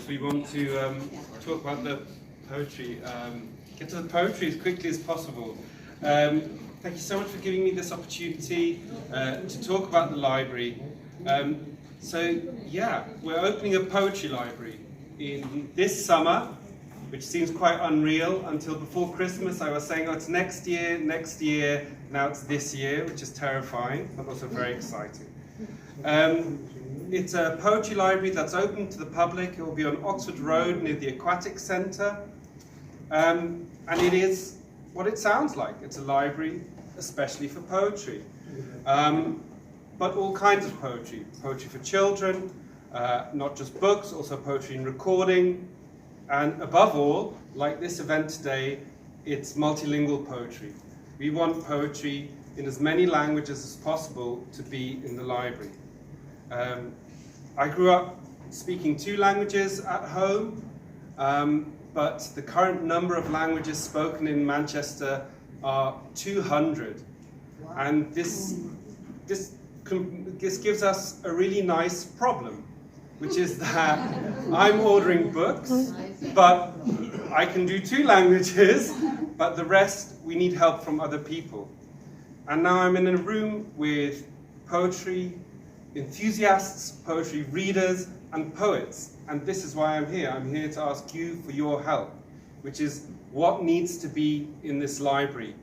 we want to talk about the poetry. Get to the poetry as quickly as possible. Thank you so much for giving me this opportunity to talk about the library. So yeah, we're opening a poetry library in this summer, which seems quite unreal. Until before Christmas I was saying, oh, it's next year, now it's this year, which is terrifying, but also very exciting. It's a poetry library that's open to the public. It will be on Oxford Road near the Aquatic Centre. And it is what it sounds like. It's a library especially for poetry. But all kinds of poetry. Poetry for children, not just books, also poetry and recording. And above all, like this event today, it's multilingual poetry. We want poetry in as many languages as possible to be in the library. I grew up speaking 2 languages at home, but the current number of languages spoken in Manchester are 200. And this gives us a really nice problem, which is that I'm ordering books, but I can do 2 languages, but the rest we need help from other people. And now I'm in a room with poetry enthusiasts, poetry readers, and poets. And this is why I'm here. I'm here to ask you for your help, which is what needs to be in this library.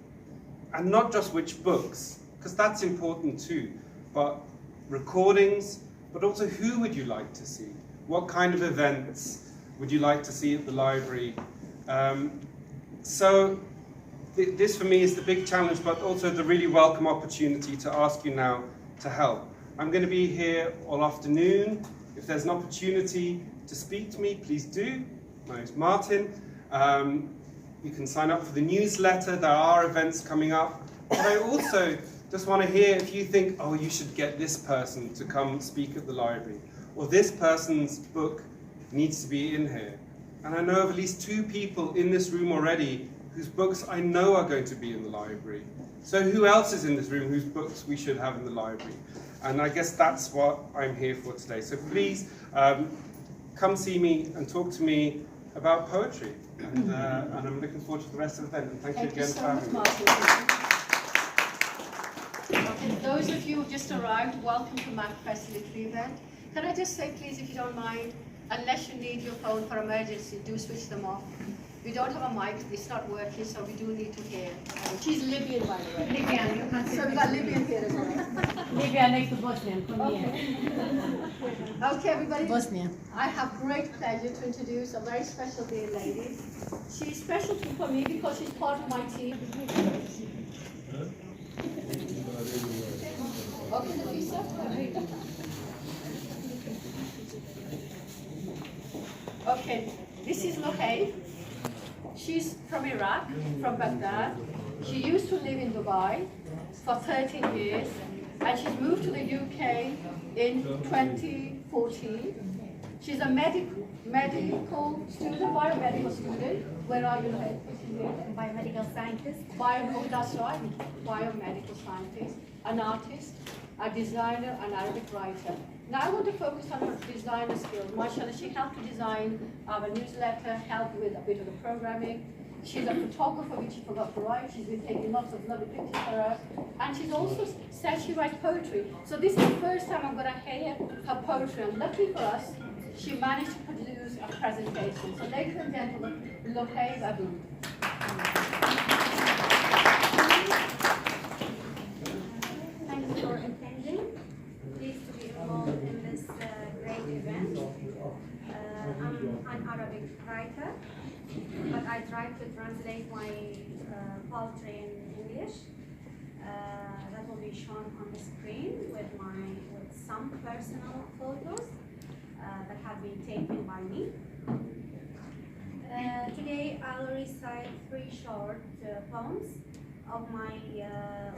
And not just which books, because that's important too, but recordings, but also who would you like to see? What kind of events would you like to see at the library? So this for me is the big challenge, but also the really welcome opportunity to ask you now to help. I'm going to be here all afternoon. If there's an opportunity to speak to me, please do. My name's Martin. You can sign up for the newsletter. There are events coming up. But I also just want to hear if you think, oh, you should get this person to come speak at the library, or this person's book needs to be in here. And I know of at least 2 people in this room already whose books I know are going to be in the library. So who else is in this room whose books we should have in the library? And I guess that's what I'm here for today. So please come see me and talk to me about poetry. And I'm looking forward to the rest of the event. And thank you again for having me. And those of you who just arrived, welcome to MacFest Literary Event. Can I just say, please, if you don't mind, unless you need your phone for emergency, do switch them off. We don't have a mic, it's not working, so we do need to hear. She's Libyan, by the way. Libyan. So we got Libyan here as well. Libya next to Bosnia. Okay, everybody. Bosnia. I have great pleasure to introduce a very special dear lady. She's special for me because she's part of my team. Okay, Lisa. Okay, this is Lohei. She's from Iraq, from Baghdad. She used to live in Dubai for 13 years, and she's moved to the UK in 2014. She's a medical student, biomedical student. Where are you, Lohei? Biomedical scientist. That's right, biomedical scientist, an artist, a designer, an Arabic writer. Now I want to focus on her designer skills. Mashallah, she helped to design our newsletter, helped with a bit of the programming. She's a photographer, which she forgot to write. She's been taking lots of lovely pictures for us. And she's also said she writes poetry. So this is the first time I'm going to hear her poetry. And luckily for us, she managed to produce a presentation. So ladies and gentlemen, Lohei Babu. Thanks for attending. Pleased to be involved in this great event. I'm an Arabic writer, but I try to translate my poetry in English. That will be shown on the screen with some personal photos that have been taken by me. Today I'll recite 3 short poems of my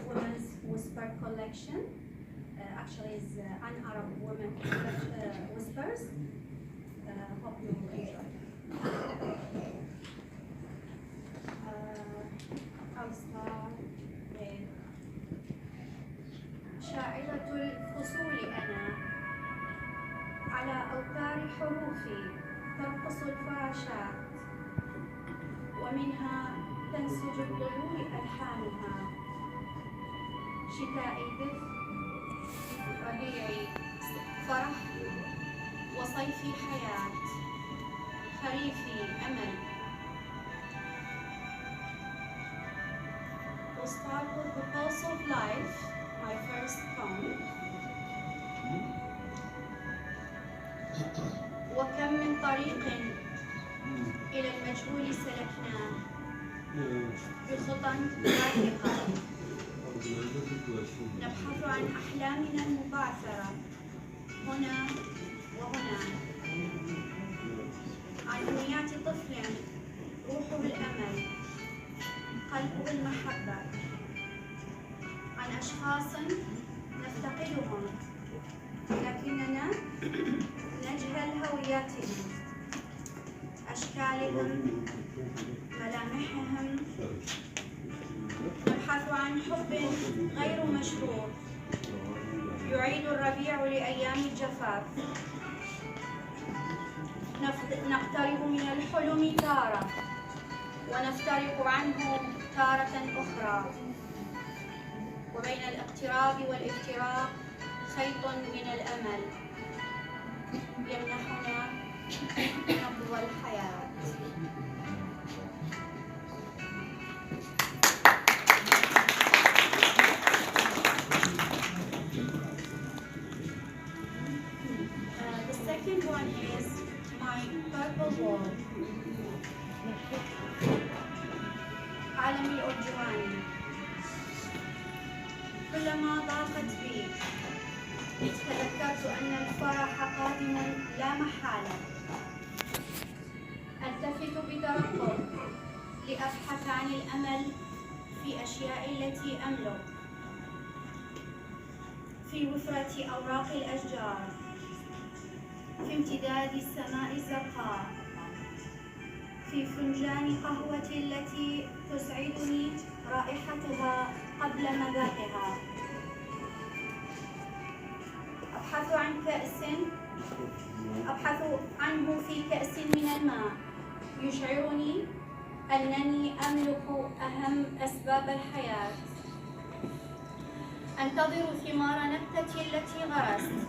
Women's Whisper collection. Actually, it's an Arab woman whispers. Hope you will enjoy. I'll start with شاعرة الفصول أنا على أوتار حروفي ترقص الفراشات ومنها تنسج الطيور ألحانها. شتائي دفء، ربيعي فرح، وصيفي حياة، خريفي أمل. We'll start with the pulse of life, my first poem. وكم من طريق إلى المجهول سلكناه بخطى راهقة، نبحث عن أحلامنا المبعثرة هنا وهنا، عن بنيات طفل روحه الأمل قلبه المحبة، عن أشخاص نفتقدهم لكننا نجهل هوياتهم، أشكالهم، ملامحهم. نبحث عن حب غير مشروط يعيد الربيع لأيام الجفاف، نقترب من الحلم تارة ونفترق عنه تارة أخرى، وبين الاقتراب والافتراق خيط من الأمل يمنحنا نبض الحياة. The second one is my purple wall. عالمي الأرجواني. كلما ضاقت بي تذكرت أن الفرح قادم لا محالة، ألتفت بترقب لأبحث عن الأمل في أشياء التي أملك، في وفرة أوراق الأشجار، في امتداد السماء الزرقاء، في فنجان قهوة التي تسعدني رائحتها قبل مذاقها. أبحث عنه في كأس من الماء يشعرني أنني أملك أهم أسباب الحياة. أنتظر ثمار نبتتي التي غرست،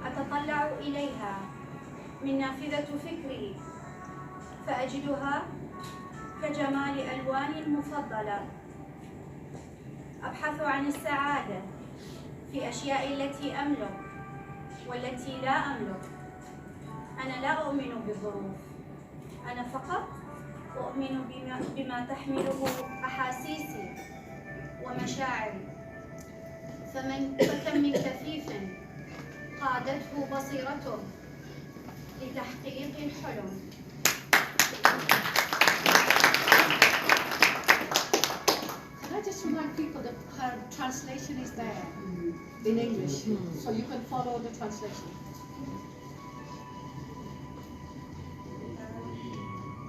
أتطلع إليها من نافذة فكري فأجدها كجمال ألواني المفضلة. أبحث عن السعادة في أشياء التي أملك والتي لا أملك. أنا لا أؤمن بالظروف، أنا فقط أؤمن بما تحمله أحاسيسي ومشاعري. فكم من كفيف قادته بصيرته لتحقيق الحلم. Can I just remind people that her translation is there in English, so you can follow the translation.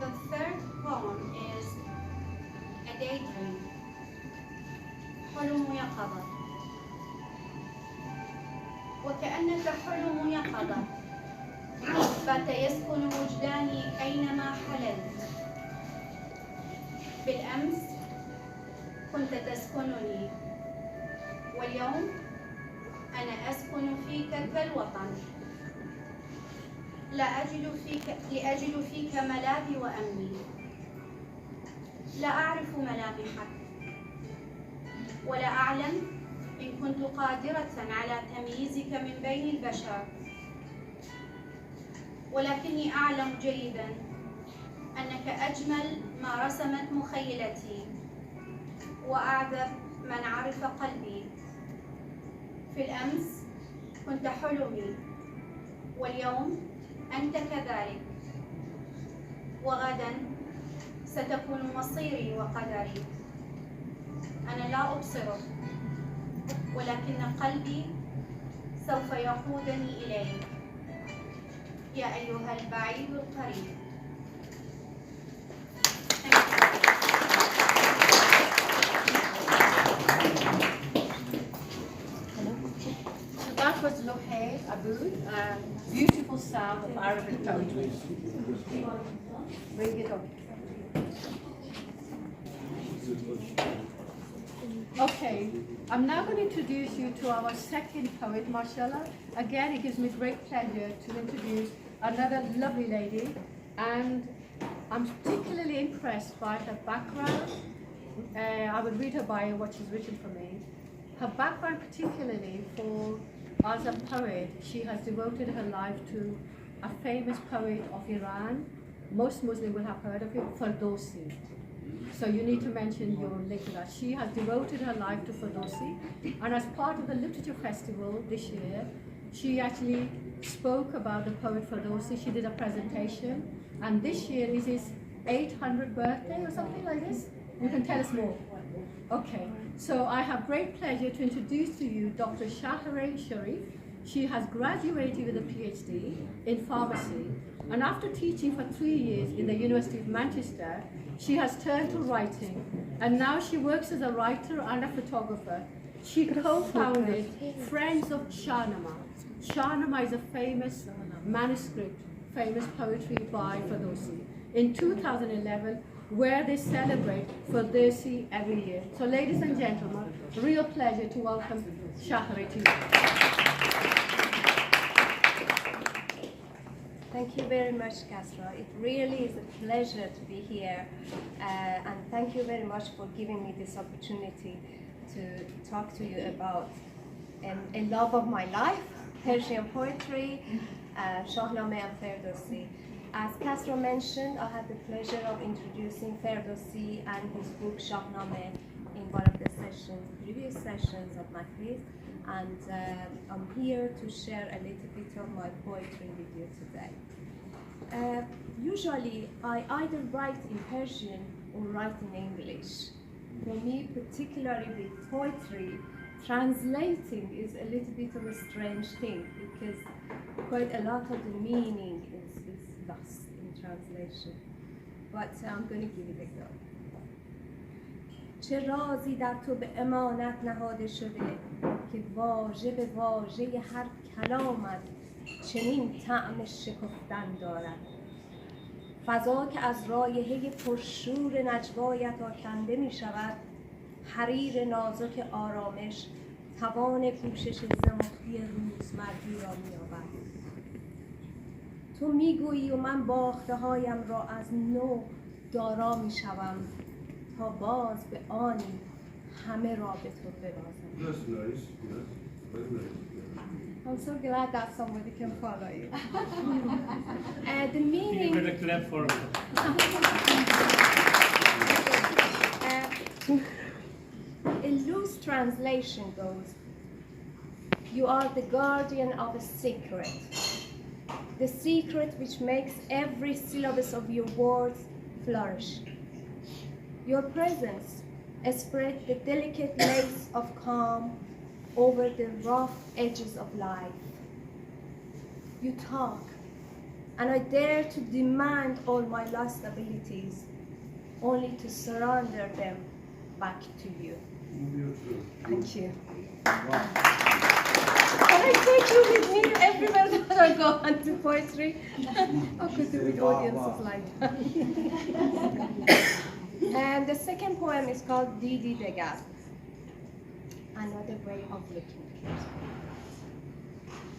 The third poem is a daydream. حلم يقظة. وكأنك حلم يقظة بات يسكن وجداني أينما حللت. بالأمس كنت تسكنني، واليوم أنا أسكن فيك كالوطن. لأجد فيك ملاذي وأمني. لا أعرف ملامحك ولا أعلم إن كنت قادرة على تمييزك من بين البشر، ولكني أعلم جيدا أنك أجمل ما رسمت مخيلتي وأعذب من عرف قلبي. في الأمس كنت حلمي، واليوم أنت كذلك، وغدا ستكون مصيري وقدري. أنا لا أبصرك، ولكن قلبي سوف يقودني إليك يا أيها البعيد القريب. So that was Lohei Abud, beautiful sound of Arabic poetry. Bring it up. Okay, I'm now going to introduce you to our second poet, mashallah. Again, it gives me great pleasure to introduce another lovely lady, and I'm particularly impressed by her background. I will read her bio, what she's written for me. Her background, particularly for as a poet, she has devoted her life to a famous poet of Iran. Most Muslims will have heard of him, Ferdowsi. So you need to mention your link to that. She has devoted her life to Ferdowsi, and as part of the Literature Festival this year, she actually spoke about the poet Ferdowsi. She did a presentation, and this year is his 800th birthday or something like this. You can tell us more. Okay, so I have great pleasure to introduce to you Dr. Sha'rI. She has graduated with a PhD in pharmacy, and after teaching for 3 years in the University of Manchester, she has turned to writing, and now she works as a writer and a photographer. She co-founded Friends of Shahnameh. Shahnameh is a famous manuscript, famous poetry by Ferdowsi in 2011, where they celebrate Ferdowsi every year. So ladies and gentlemen, real pleasure to welcome Sha'rI to you. Thank you very much, Kasra. It really is a pleasure to be here, and thank you very much for giving me this opportunity to talk to you about a love of my life, Persian poetry, Shahnameh and Ferdowsi. As Kasra mentioned, I had the pleasure of introducing Ferdowsi and his book Shahnameh in one of the previous sessions of my class, and I'm here to share a little bit of my poetry with you today. Usually, I either write in Persian or write in English. For me, particularly with poetry, translating is a little bit of a strange thing because quite a lot of the meaning is lost in translation. But I'm going to give it a go. چه رازی در تو به امانت نهاده شده که واژه به واژه هر کلامت چنین طعم شکفتن دارد. فضا که از رایحه پرشور نجوایت آکنده می شود، حریر نازک آرامش توان پوشش زمختی روزمردی را می یابد. تو می گویی و من باخته هایم را از نو دارا می شوم تا باز به آنی همه را به تو ببازم. That's nice, yes, very nice. I'm so glad that somebody can follow you. The meaning... Give it a clap for me. A loose translation goes, you are the guardian of a secret. The secret which makes every syllabus of your words flourish. Your presence spread the delicate lace of calm over the rough edges of life. You talk, and I dare to demand all my lost abilities, only to surrender them back to you. Thank you. Can I take you with me everywhere that I go and do poetry? I could do with audiences like that. And the second poem is called Didi Degar. Another way of looking at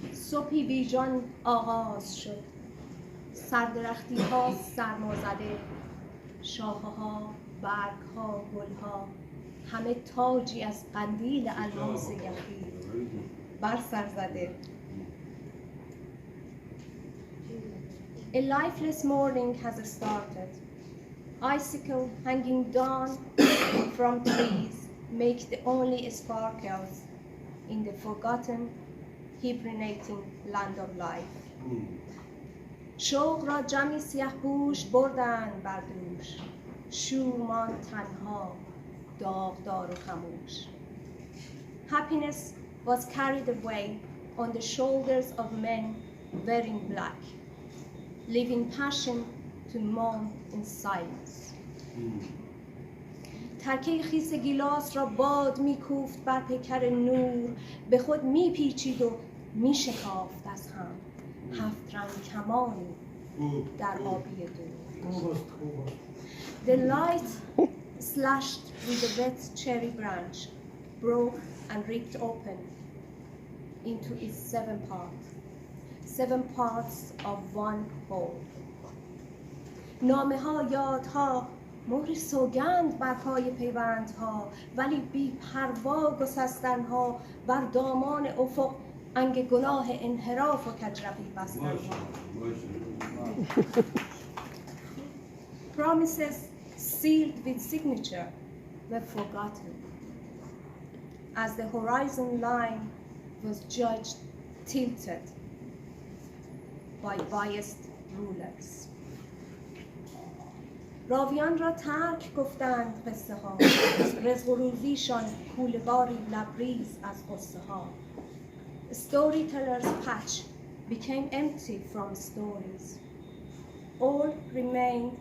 it. صبحی بی جان آغاز شد. سردرختی ها سرما زده. شاخه ها، برگ ها، گل ها. همه تاجی از قندیل الماس یخی بر سر زده. A lifeless morning has started. Icicle hanging down from trees make the only sparkles in the forgotten, hibernating land of life. شوق را جمعی سیاه‌پوش بردند بر دوش. شور ماند تنها، داغدار و خموش. Happiness was carried away on the shoulders of men wearing black, leaving passion to mourn in silence. ترکه خیس گیلاس را باد می‌کوفت بر پیکر نور، به خود می‌پیچید و می‌شکافت از هم. هفت رنگ کمانی در آبی دور. The light slashed with a wet cherry branch, broke and ripped open into its seven parts of one whole. نامه ها، یادها، مهر سوگند بر پای پیوندها، ولی بی پروا گسستنها بر دامان افق، انگ گناه انحراف و کجروی بستنها. Promises sealed with signature were forgotten as the horizon line was judged tilted by biased rulers. راویان را ترک گفتند قصه ها، رزق و روزیشان کوله‌باری لبریز از قصه ها. Storyteller's patch became empty from stories. All remained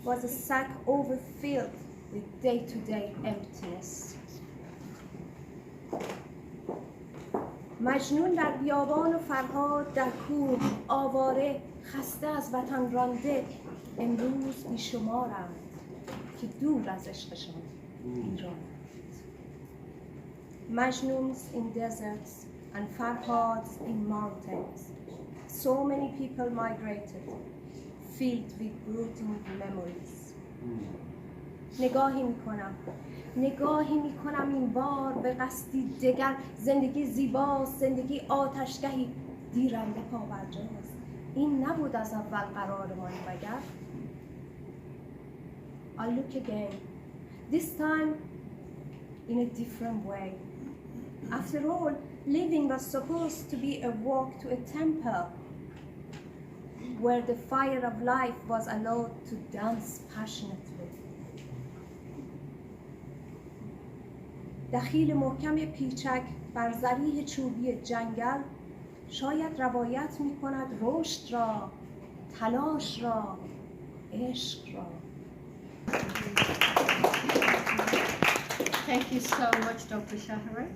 was a sack overfilled with day-to-day emptiness. مجنون در بیابان و فرهاد در کوه، آواره خسته از وطن رانده، امروز بیشمارند که دور از عشقشان ایرانند. Majnuns in deserts and Farhads in mountains. So many people migrated, filled with brooding memories. نگاهی میکنم این بار به قصدی دگر، زندگی زیباست، زندگی آتشگهی، دیرنده پابرجاست. این نبود از اول قرارمان مگر؟ I look again, this time in a different way. After all, living was supposed to be a walk to a temple where the fire of life was allowed to dance passionately. دخیل محکم پیچک بر ذریح چوبی جنگل شاید روایت می کند رشد را، تلاش را، عشق را. Thank you so much, Dr. Shahri.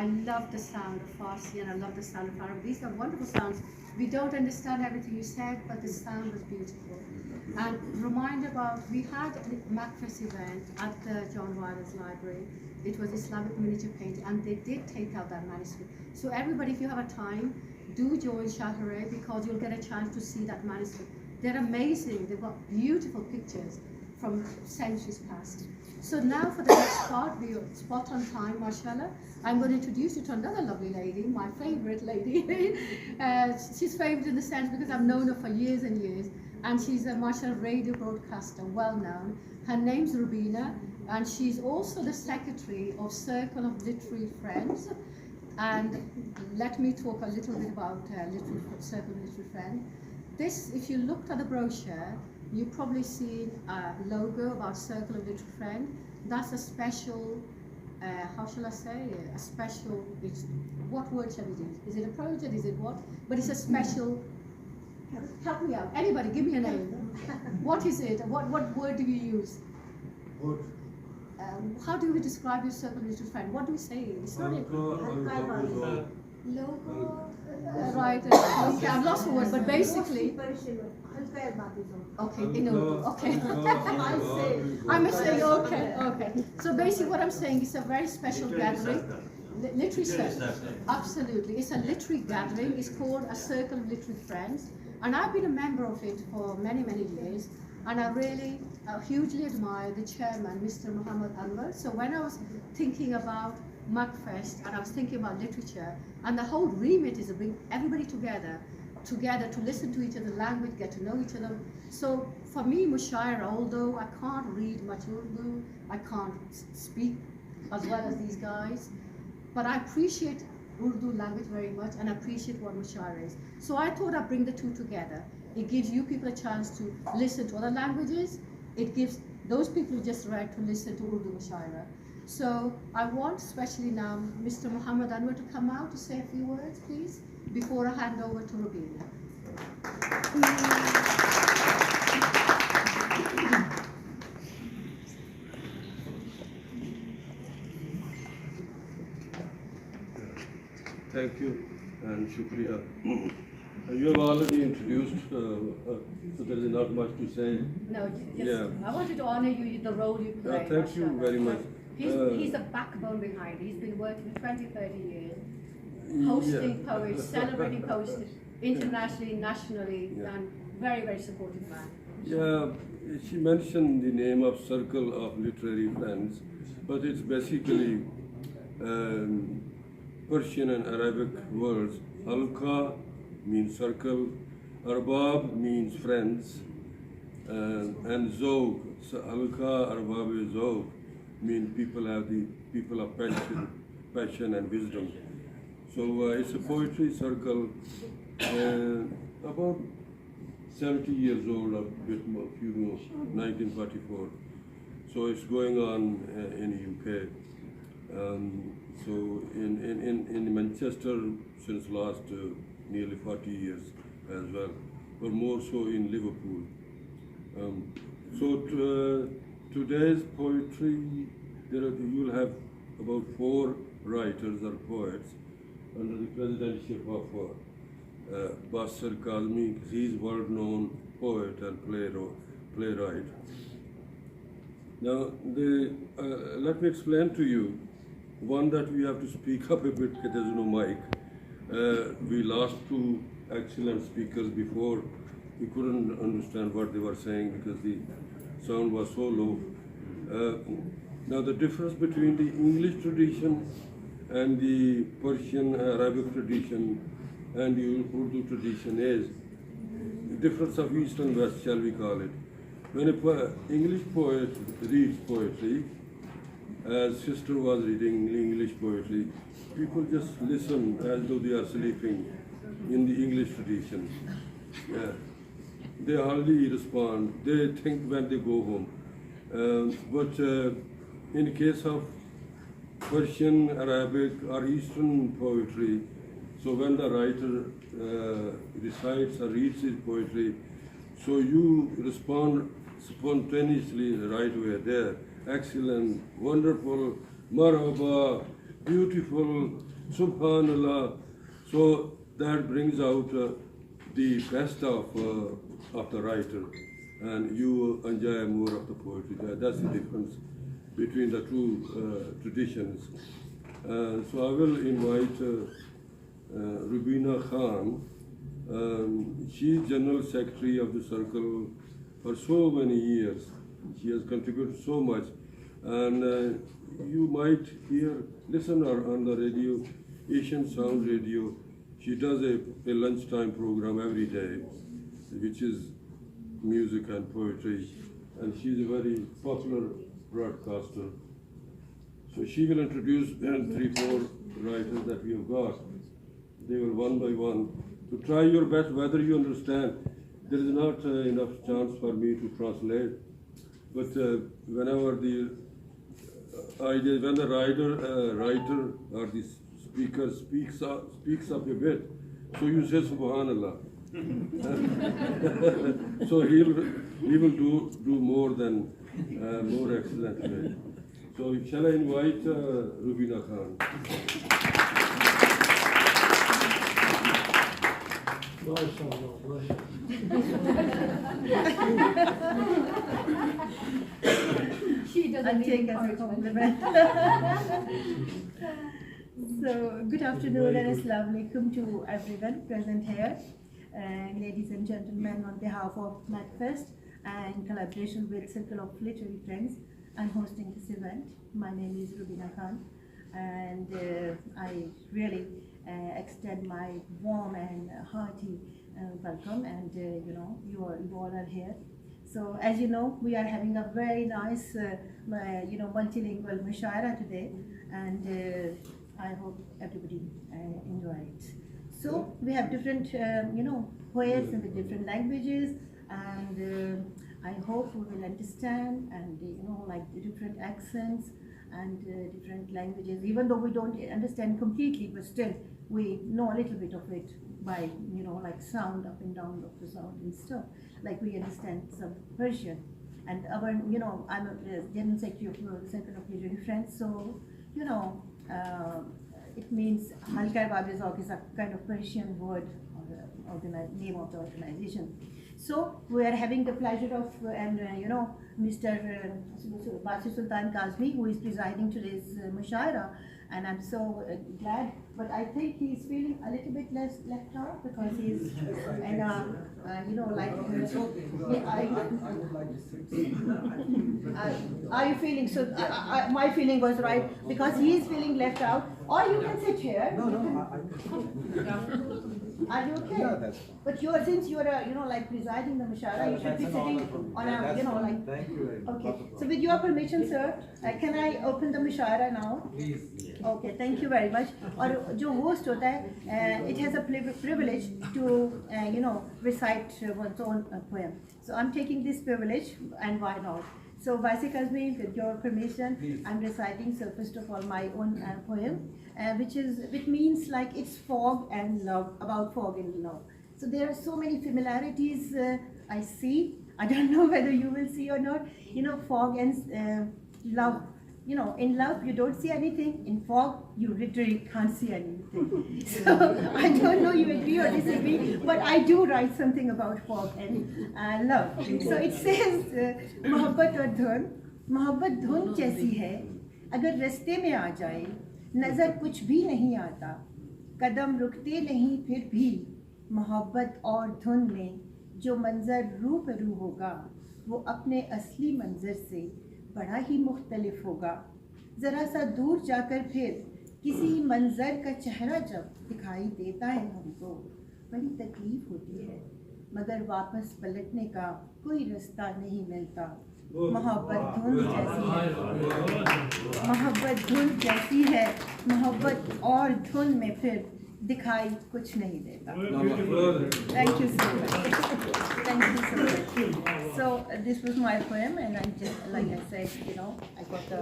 I love the sound of Farsi and I love the sound of Arabic. These are wonderful sounds. We don't understand everything you said, but the sound was beautiful. And remind about, we had a MacFest event at the John Wilder's Library. It was Islamic miniature painting, and they did take out that manuscript. So everybody, if you have a time, do join Shahri because you'll get a chance to see that manuscript. They're amazing. They've got beautiful pictures from centuries past. So now for the next part, we are spot on time, mashallah. I'm going to introduce you to another lovely lady, my favorite lady. She's favorite in the sense because I've known her for years and years. And she's a mashallah radio broadcaster, well known. Her name's Rubina, and she's also the secretary of Circle of Literary Friends. And let me talk a little bit about Circle of Literary Friends. This, if you looked at the brochure, you've probably seen a logo about Circle of Literary Friends. That's a special, how shall I say, a special, what word shall we use? Is it a project, is it what? But it's a special, help me out, anybody, give me a name. What is it? What word do we use? What? How do we describe your Circle of Literary Friends? What do we say? It's not it. Logo. Right, okay, I've lost the word, but basically, okay, in Urdu, okay. I'm saying, okay. So basically what I'm saying is a very special gathering. Literary circle, absolutely. It's a literary gathering. It's called a Circle of Literary Friends. And I've been a member of it for many, many years. And I really hugely admire the chairman, Mr. Muhammad Anwar. So when I was thinking about MacFest and I was thinking about literature, and the whole remit is to bring everybody together to listen to each other's language, get to know each other. So for me, Mushaira, although I can't read much Urdu, I can't speak as well as these guys, but I appreciate Urdu language very much and appreciate what Mushaira is. So I thought I'd bring the two together. It gives you people a chance to listen to other languages. It gives those people who just read to listen to Urdu Mushaira. So I want especially now Mr. Muhammad Anwar to come out to say a few words, please, before I hand over to Rubina. Thank you and shukriya. You have already introduced, so there is not much to say. No, just, Yeah. I wanted to honor you, the role you play. Thank you mashallah. very much. He's the backbone behind it. He's been working for 20, 30 years, hosting poets, celebrating poets internationally, nationally, Yeah. and very, very supportive man. Yeah, she mentioned the name of Circle of Literary Friends, but it's basically Persian and Arabic words. Halqa means circle, Arbab means friends, and Zog. So Halqa, Arbab, Zog mean people of passion and wisdom. So it's a poetry circle, about 70 years old, a bit more, few more, 1944. So it's going on in UK. So in Manchester since last nearly 40 years as well, but more so in Liverpool. Today's poetry, you'll have about 4 writers or poets under the presidency of Basir Kazmi. He's world-known poet and playwright. Now, let me explain to you. One, that we have to speak up a bit because there's no mic. We lost 2 excellent speakers before. We couldn't understand what they were saying because the sound was so low. Now, the difference between the English tradition and the Persian Arabic tradition and the Urdu tradition is the difference of East and West, shall we call it. When an English poet reads poetry, as sister was reading English poetry, people just listen as though they are sleeping in the English tradition. Yeah. They hardly respond. They think when they go home. But in the case of Persian, Arabic, or Eastern poetry, so when the writer recites or reads his poetry, so you respond spontaneously right away there. Excellent, wonderful, marhaba, beautiful, subhanallah. So that brings out the best of the writer, and you enjoy more of the poetry. That's the difference between the 2 traditions. So I will invite Rubina Khan. She is General Secretary of the Circle for so many years. She has contributed so much, and you might listen her on the radio, Asian Sound Radio. She does a lunchtime program every day, which is music and poetry, and she's a very popular broadcaster. So she will introduce 3-4 writers that we have got. They will one by one. So try your best, whether you understand. There is not enough chance for me to translate, but whenever the idea, when the writer or the speaker speaks up a bit, so you say Subhanallah. So he will do more excellently. So shall I invite Rubina Khan? She doesn't take need as a compliment. So, good afternoon and Assalamu alaikum to everyone present here. Ladies and gentlemen, on behalf of MacFest and in collaboration with Circle of Literary Friends, I'm hosting this event. My name is Rubina Khan, and I really extend my warm and hearty welcome, and you all are here. So as you know, we are having a very nice multilingual mushaira today, and I hope everybody enjoy it. So we have different poets in the different languages, and I hope we will understand, and like the different accents and different languages, even though we don't understand completely, but still we know a little bit of it by like sound, up and down of the sound and stuff. Like we understand some Persian, and our I'm a General Secretary of the Circle of Literary Friends, so it means halka babizok is a kind of Persian word, name of the organization. So we are having the pleasure of Mr. Basir Sultan Kazmi, who is presiding today's mushaira, and I'm so glad. But I think he's feeling a little bit less left out because he's and are you feeling so? My feeling was right because he is feeling left out. Or you can sit here. Are you okay? Yeah, that's fine. But since you are presiding the mushaira, you should be sitting on a Thank you very much. Okay. So with your permission, sir, can I open the mushaira now? Please. Okay. Thank you very much. और जो host होता है, it has a privilege to recite one's own poem. So I'm taking this privilege, and why not? So Basir Kazmi, with your permission, I'm reciting. So first of all, my own poem, which means like it's fog and love, about fog and love. So there are so many familiarities I see. I don't know whether you will see or not. Fog and love. In love you don't see anything. In fog you literally can't see anything. So I don't know you agree or disagree, but I do write something about fog and love. So it says, मोहब्बत और धुन, मोहब्बत धुन जैसी है, अगर रास्ते में आ जाए, नजर कुछ भी नहीं आता, कदम रुकते नहीं फिर भी, मोहब्बत और धुन में जो मंजर रूबरू होगा, वो अपने असली मंजर से बड़ा ही मुख्तलिफ होगा। ज़रा सा दूर जाकर फिर किसी मंजर का चेहरा जब दिखाई देता है हमको, बड़ी तकलीफ होती है, मगर वापस पलटने का कोई रास्ता नहीं मिलता। मोहब्बत धुन जैसी है, मोहब्बत धुन जैसी है, मोहब्बत और धुन में फिर दिखाई कुछ नहीं देता। Thank you so much. Thank you so much. So this was my poem, and I just, like I said, I got the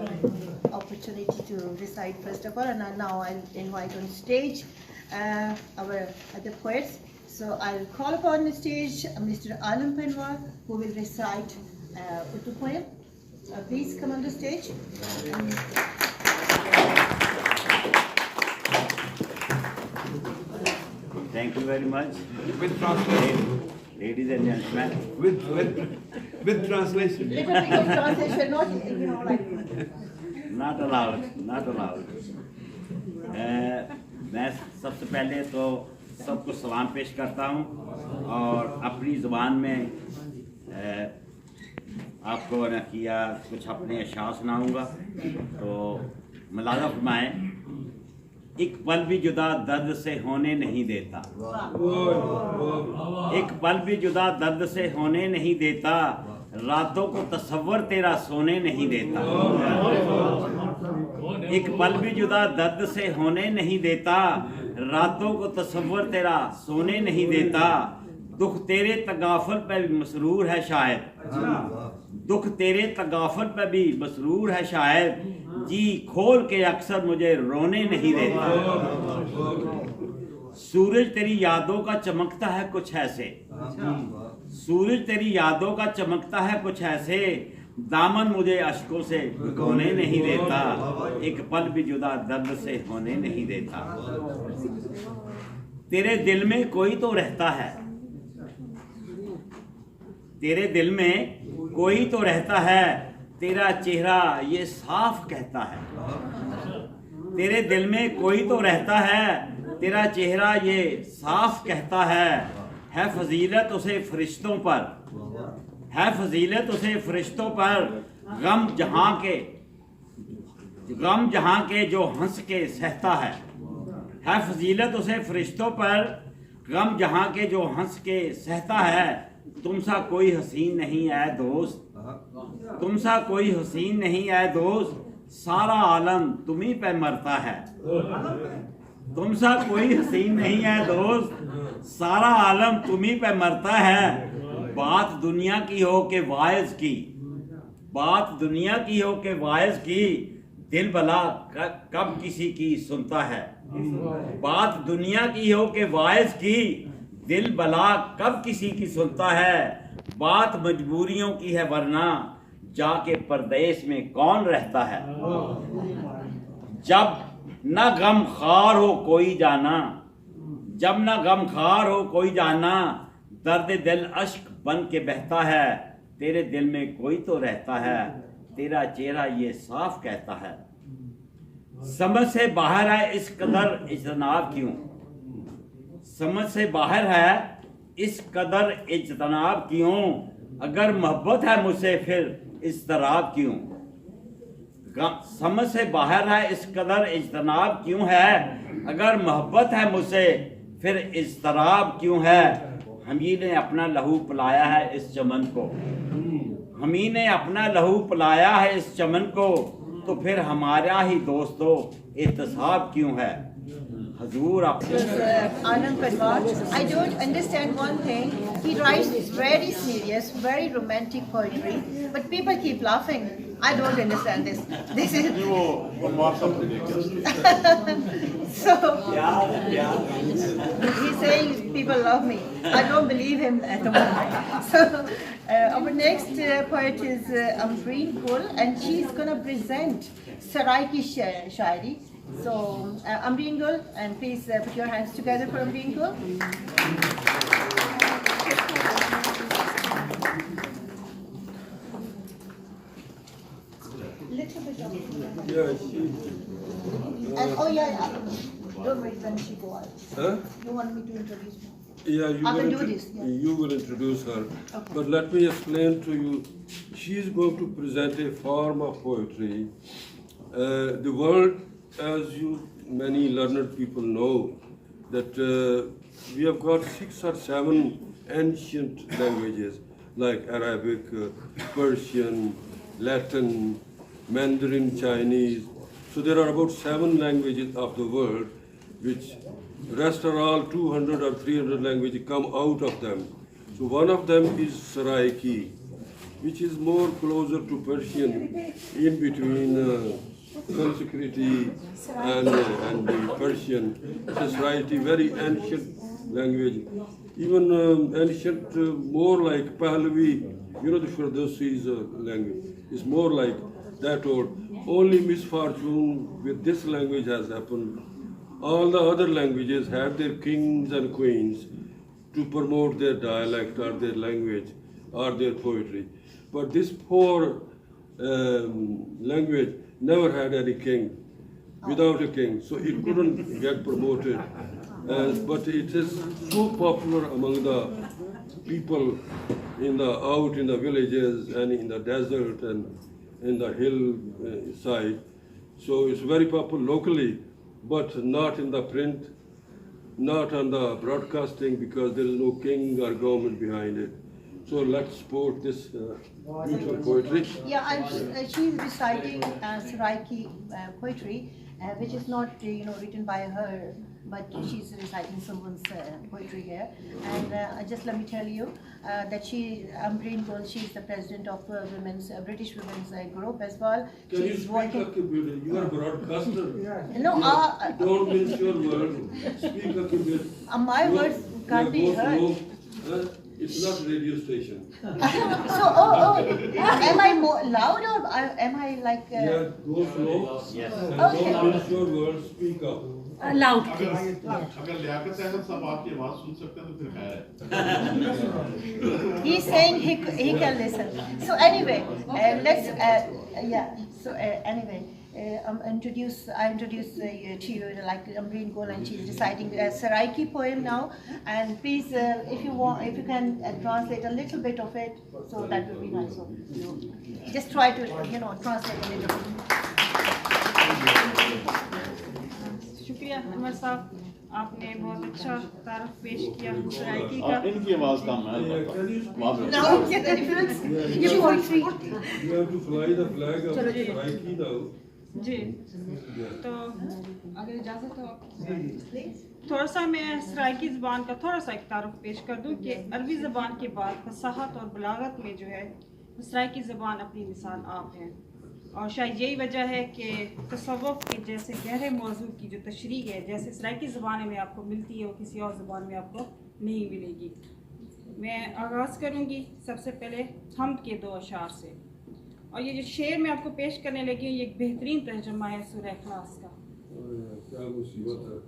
opportunity to recite first of all, and now I'll invite on stage our other poets. So I'll call upon the stage Mr. Alam Panwar, who will recite Urdu poem. Please come on the stage. Thank you very much. With translation. Ladies and gentlemen. With translation. Little bit of translation, not Not allowed, not allowed. मैं सबसे पहले तो सबको सलाम पेश करता हूँ और अपनी ज़ुबान में आपको न किया कुछ अपने अशार सुनाऊँगा। तो मुलाज़ा फरमाएं, एक पल भी जुदा दर्द से होने नहीं देता, एक पल भी जुदा दर्द से होने नहीं देता, रातों को तसव्वुर तेरा सोने नहीं देता, एक पल भी जुदा दर्द से होने नहीं देता, रातों को तसव्वुर तेरा सोने नहीं देता, दुख तेरे तगाफल पे भी मसरूर है शायद, दुख तेरे तगाफल पे भी मसरूर है शायद, जी खोल के अक्सर मुझे रोने नहीं देता, सूरज तेरी यादों का चमकता है कुछ ऐसे, सूरज तेरी यादों का चमकता है कुछ ऐसे, दामन मुझे अश्कों से भिगोने नहीं देता, एक पल भी जुदा दर्द से होने नहीं देता, तेरे दिल में कोई तो रहता है, तेरे दिल में कोई तो रहता है, तेरा चेहरा ये साफ कहता है, तेरे दिल में कोई तो रहता है, तेरा चेहरा ये साफ कहता है फजीलत उसे फरिश्तों पर, है फजीलत उसे फरिश्तों पर, गम जहाँ के जो हंस के सहता है फजीलत उसे फरिश्तों पर, गम जहाँ के जो हंस के सहता है, तुम सा कोई हसीन नहीं है दोस्त, तुम सा कोई हसीन नहीं है दोस्त, सारा आलम तुम्ही पे मरता है, तुम सा कोई हसीन नहीं है दोस्त, सारा आलम तुम्ही पे मरता है, बात दुनिया की हो के वाइज की, बात दुनिया की हो के वाइज की, दिल भला कब किसी की सुनता है, बात दुनिया की हो के वाइज की, दिल भला कब किसी की सुनता है, बात मजबूरियों की है वरना जाके परदेश में कौन रहता है, जब न गम खार हो कोई जाना, जब ना गमखार हो कोई जाना, दर्द दिल अश्क बन के बहता है, तेरे दिल में कोई तो रहता है, तेरा चेहरा ये साफ कहता है। समझ से बाहर है इस कदर इज्तनाब क्यों, समझ से बाहर है इस कदर इज्तनाब क्यों, अगर मोहब्बत है मुझसे फिर इज़्तिराब क्यों। समझ से बाहर है इस कदर इज्तनाब क्यों है, अगर मोहब्बत है मुझसे फिर इज़्तिराब क्यों है। हमी ने अपना लहू पिलाया है इस चमन को, हमी ने अपना लहू पिलाया है इस चमन को, तो फिर हमारा ही दोस्तों एहतसाब क्यों है। हजूर आप Anand Parwar. I don't understand one thing. He writes very serious, very romantic poetry, but people keep laughing. I don't understand this. This is so. He's saying people love me. I don't believe him at the moment. So our next poet is Ambreen Gul, and she's gonna present Saraiki Sha'ri. So, Ambreen Gul, and please put your hands together for Ambreen Gul. Little bit of and oh yeah, don't wait when she go out. Huh? You want me to introduce her? Yeah, I will do this. Yeah. You will introduce her. Okay. But let me explain to you. She is going to present a form of poetry. The world, as you many learned people know, that we have got 6 or 7 ancient languages like Arabic, Persian, Latin, Mandarin, Chinese. So there are about 7 languages of the world, which rest are all 200 or 300 languages come out of them. So one of them is Saraiki, which is more closer to Persian, in between Sanskrit and the Persian. Saraiki, very ancient language. Even ancient, more like Pahlavi, you know the Firdausi's language, is more like that old. Only misfortune with this language has happened. All the other languages had their kings and queens to promote their dialect or their language or their poetry. But this poor language never had any king, without a king, so it couldn't get promoted. But it is so popular among the people out in the villages and in the desert and in the hillside. So it's very popular locally, but not in the print, not on the broadcasting, because there is no king or government behind it. So let's support this beautiful poetry. Yeah, she's reciting Saraiki poetry, which is not written by her, but she's reciting someone's poetry here. And just let me tell you that Ambreen Gul, she's the president of British Women's Group as well. Can you speak up a bit? You are a broadcaster. No, Don't mince your words. Speak up a bit. my words can't be heard. It's not a radio station. So, am I more loud or am I like? Yeah, go slow. Yes. And Okay. don't mince your words. Speak up. Loud, अगर please. अगर लियाकत है सब आपकी आवाज सुन सकते हैं तो फिर खैर है। He's saying he can listen. So anyway, let's So anyway, I introduce to you like Ambreen Gul, and she's reciting a Saraiki poem now. And please, if you can translate a little bit of it, so that would be nice. So just try to translate a little bit. शुक्रिया अनवर साहब, आपने बहुत अच्छा तारफ पेश किया सराइकी का। इनकी आवाज कम है। Now get the difference. You poetry. You have to fly the flag of Saraiki now. जी, तो अगर इजाज़त हो थोड़ा सा मैं सराइकी ज़बान का थोड़ा सा एक तारुफ पेश कर दूं कि अरबी ज़बान के बाद फसाहत और बलागत में जो है सराइकी ज़बान अपनी मिसाल आप है। और शायद यही वजह है कि तसव्वुफ़ के जैसे गहरे मौजू की जो तशरीह है, जैसे सराइकी ज़बान में आपको मिलती है वो किसी और ज़बान में आपको नहीं मिलेगी। मैं आगाज़ करूँगी सबसे पहले हमद के 2 अशार से, और ये जो शेर मैं आपको पेश करने लगी हूँ ये एक बेहतरीन तर्जुमा है सूरह इखलास का। क्या मुसीबत है।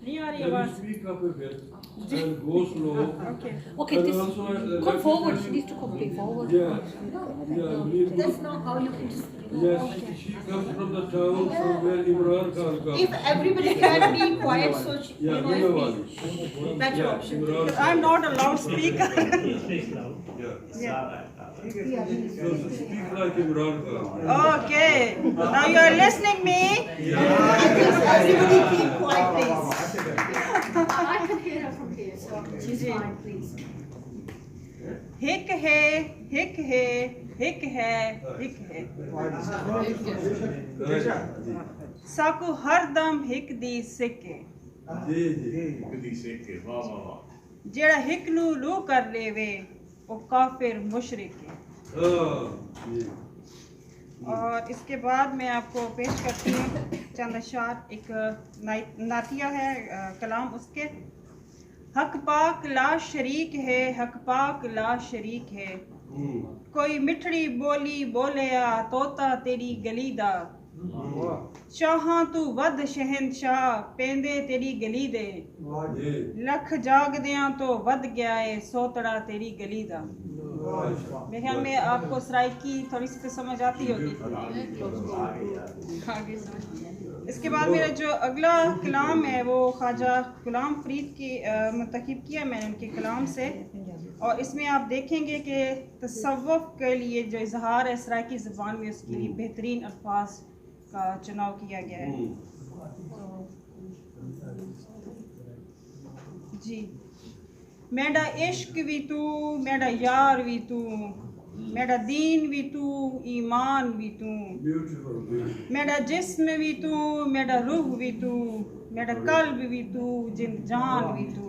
नहीं आ रही Can you आवाज? speak up a bit and go slow? Okay. Okay, And this, also, let come me forward. tell She you- needs to come way forward. Yeah, please That's go. not how you can just. Yes, she comes from the town from where Imran Khan comes. If everybody can be quiet, so she, Yeah, you know, Imran. it's better Yeah, option. Imran I'm Khan. not a loudspeaker. Yeah. Yeah. So speak like Imran Khan. Okay. Now you are listening me. Everybody keep quiet, please. I can hear her from here, so she's fine, please. हिक है, हिक है, हिक है, हिक है। साकू हर दम हिक दी सिके। जी जी कदी सेके वाह वाह वाह जेड़ा हिक नू लू कर लेवे, वो काफिर मुशरिक है। जी और इसके बाद मैं आपको पेश करती हूँ चंद अशार, एक नातिया है कलाम उसके। हक पाक ला शरीक है, हक पाक ला शरीक है, कोई मिठड़ी बोली बोलिया तोता तेरी गली दा, शाहां तू वध शहनशाह पेंदे तेरी गली दे, लख जागदियां तो वध गया है सोतड़ा तेरी गली दा। मेरे ख्याल में आपको सराइकी थोड़ी सी तो समझ आती होगी। आगे समझ। इसके बाद मेरा जो अगला कलाम है वो ख्वाजा गुलाम फरीद की मुंतखब किया मैंने उनके कलाम से, और इसमें आप देखेंगे कि तसव्वुफ के लिए जो इजहार है सराइकी ज़बान में उसके लिए बेहतरीन अल्फाज का चुनाव किया गया है। जी। मेरा इश्क भी तू, मेरा यार भी तू, मेरा दीन भी तू, ईमान भी तू, मेरा जिस्म भी तू, मेरा रूह भी तू, मेरा कल्ब भी तू, जिंद जान भी तू,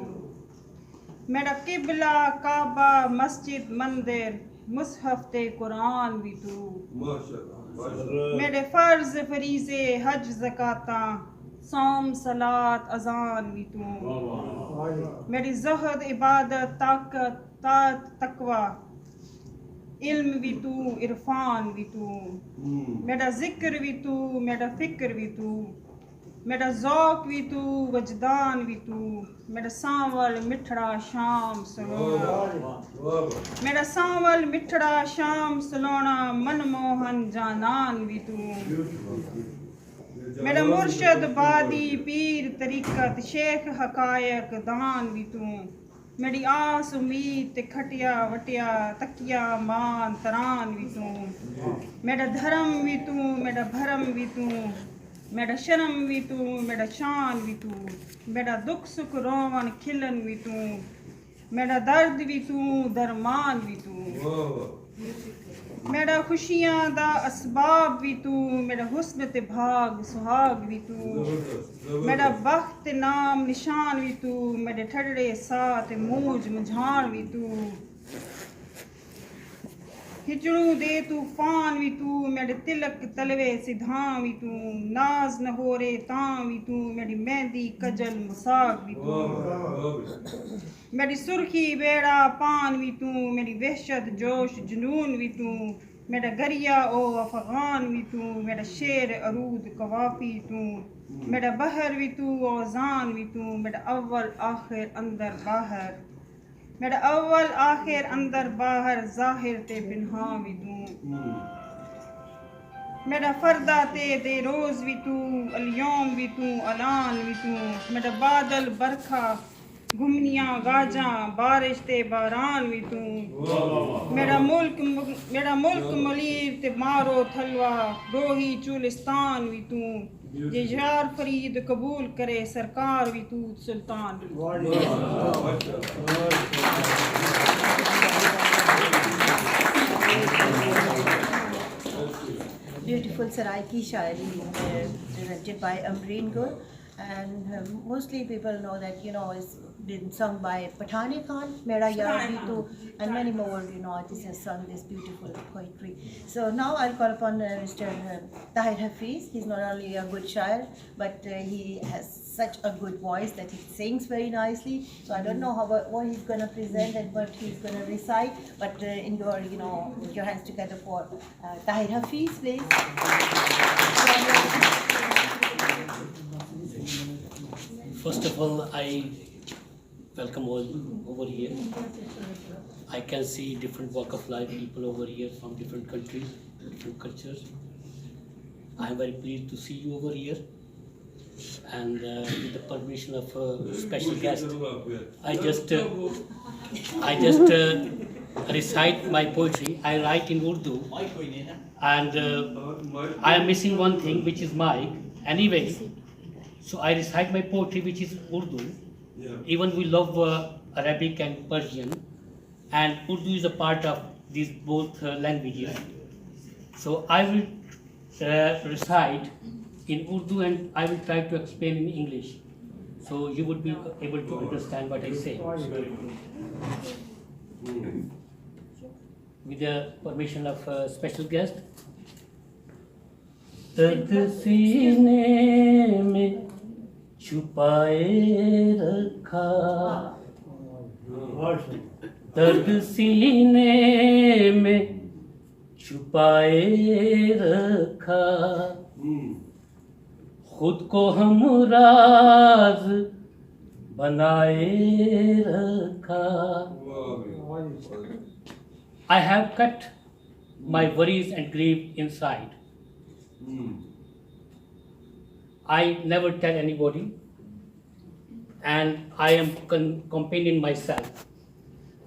मेरा किबला काबा मस्जिद मंदिर मुसहफ ते कुरान भी तू, मेरे फर्ज फरीज़े हज ज़काता सौम सलात अजान भी तू, मेरी ज़हद इबादत ताकत तकवा इल्म भी तू, इरफान भी तू, मेरा जिक्र भी तू, मेरा फिक्र भी तू, मेरा ज़ौक़ भी तू, वजदान भी तू, मेरा सांवल मिठड़ा शाम सलोना, मेरा सांवल मिठड़ा शाम सलोना मनमोहन जानान भी तू, मेरा मुर्शद बादी पीर तरीकत शेख हकायक दान भी तू, मेरी आस उम्मीद ते खटिया वटिया तकिया मान तरान भी तू, मेरा धर्म भी तू, मेरा भरम भी तू, मेरा शर्म भी तू, मेरा शान भी तू, मेरा दुख सुख रोवन खिलन भी तू, मेरा दर्द भी तू, दरमान भी तू, मेरा खुशियां दा असबाब भी तू, मेरा हुस्न ते भाग सुहाग भी तू, मेरा बख्त नाम निशान भी तू, मेरे ठड़े साथ मूज मुझान भी तू, हिजड़ू दे तूफान भी तू, मेरे तिलक तलवे सिधां भी तू, नाज न हो रे तां भी तू, मेरी मेहंदी कजल मुसाग भी तू, मेरी सुर्खी बेड़ा पान भी तू, मेरी वहशत जोश जुनून भी तू, मेरा गरिया ओ अफगान भी तू, मेरा शेर अरूद कवाफी तू, मेरा बहर भी तू औजान भी तू, मेरा अव्वल आखिर अंदर बाहर, मेरा अव्वल आखिर अंदर बाहर ज़ाहिर ते पिन्हा भी तू, मेरा फरदा ते दे रोज़ भी तू, अलयोम भी तू, अलान भी तू, मेरा बादल बरखा घुमनियाँ गाजां बारिश ते बारान भी तू, मेरा मुल्क मलीर ते मारो थलवा रोही चुलिस्तान भी तू, ये यार फरीद कबूल करे सरकार भी तू सुल्तान भी Beautiful Saraiki Sha'ri presented by Amreen Gur, and mostly people know that, you know, it's been sung by Pathani Khan, Mera Yaar Bhi Tu, and many more, you know, artists have sung this beautiful poetry. So now I'll call upon Mr. Tahir Hafiz. He's not only a good shair, but he has such a good voice that he sings very nicely. So I don't know what he's going to present and what he's going to recite, but in your, you know, put your hands together for Tahir Hafiz, please. First of all, I welcome all over here. I can see different walk of life people over here from different countries, different cultures. I am very pleased to see you over here. And with the permission of a special guest, I just recite my poetry. I write in Urdu, and I am missing one thing, which is mic. Anyway, so I recite my poetry, which is Urdu. Even we love Arabic and Persian, and Urdu is a part of these both languages. So I will recite in Urdu and I will try to explain in English, so you would be able to understand what I say. With the permission of a special guest. दर्द सीने में छुपाए रखा, दर्द सीने में छुपाए रखा, खुद को हम राज बनाए रखा. I have kept my worries and grief inside. I never tell anybody, and I am campaigning myself,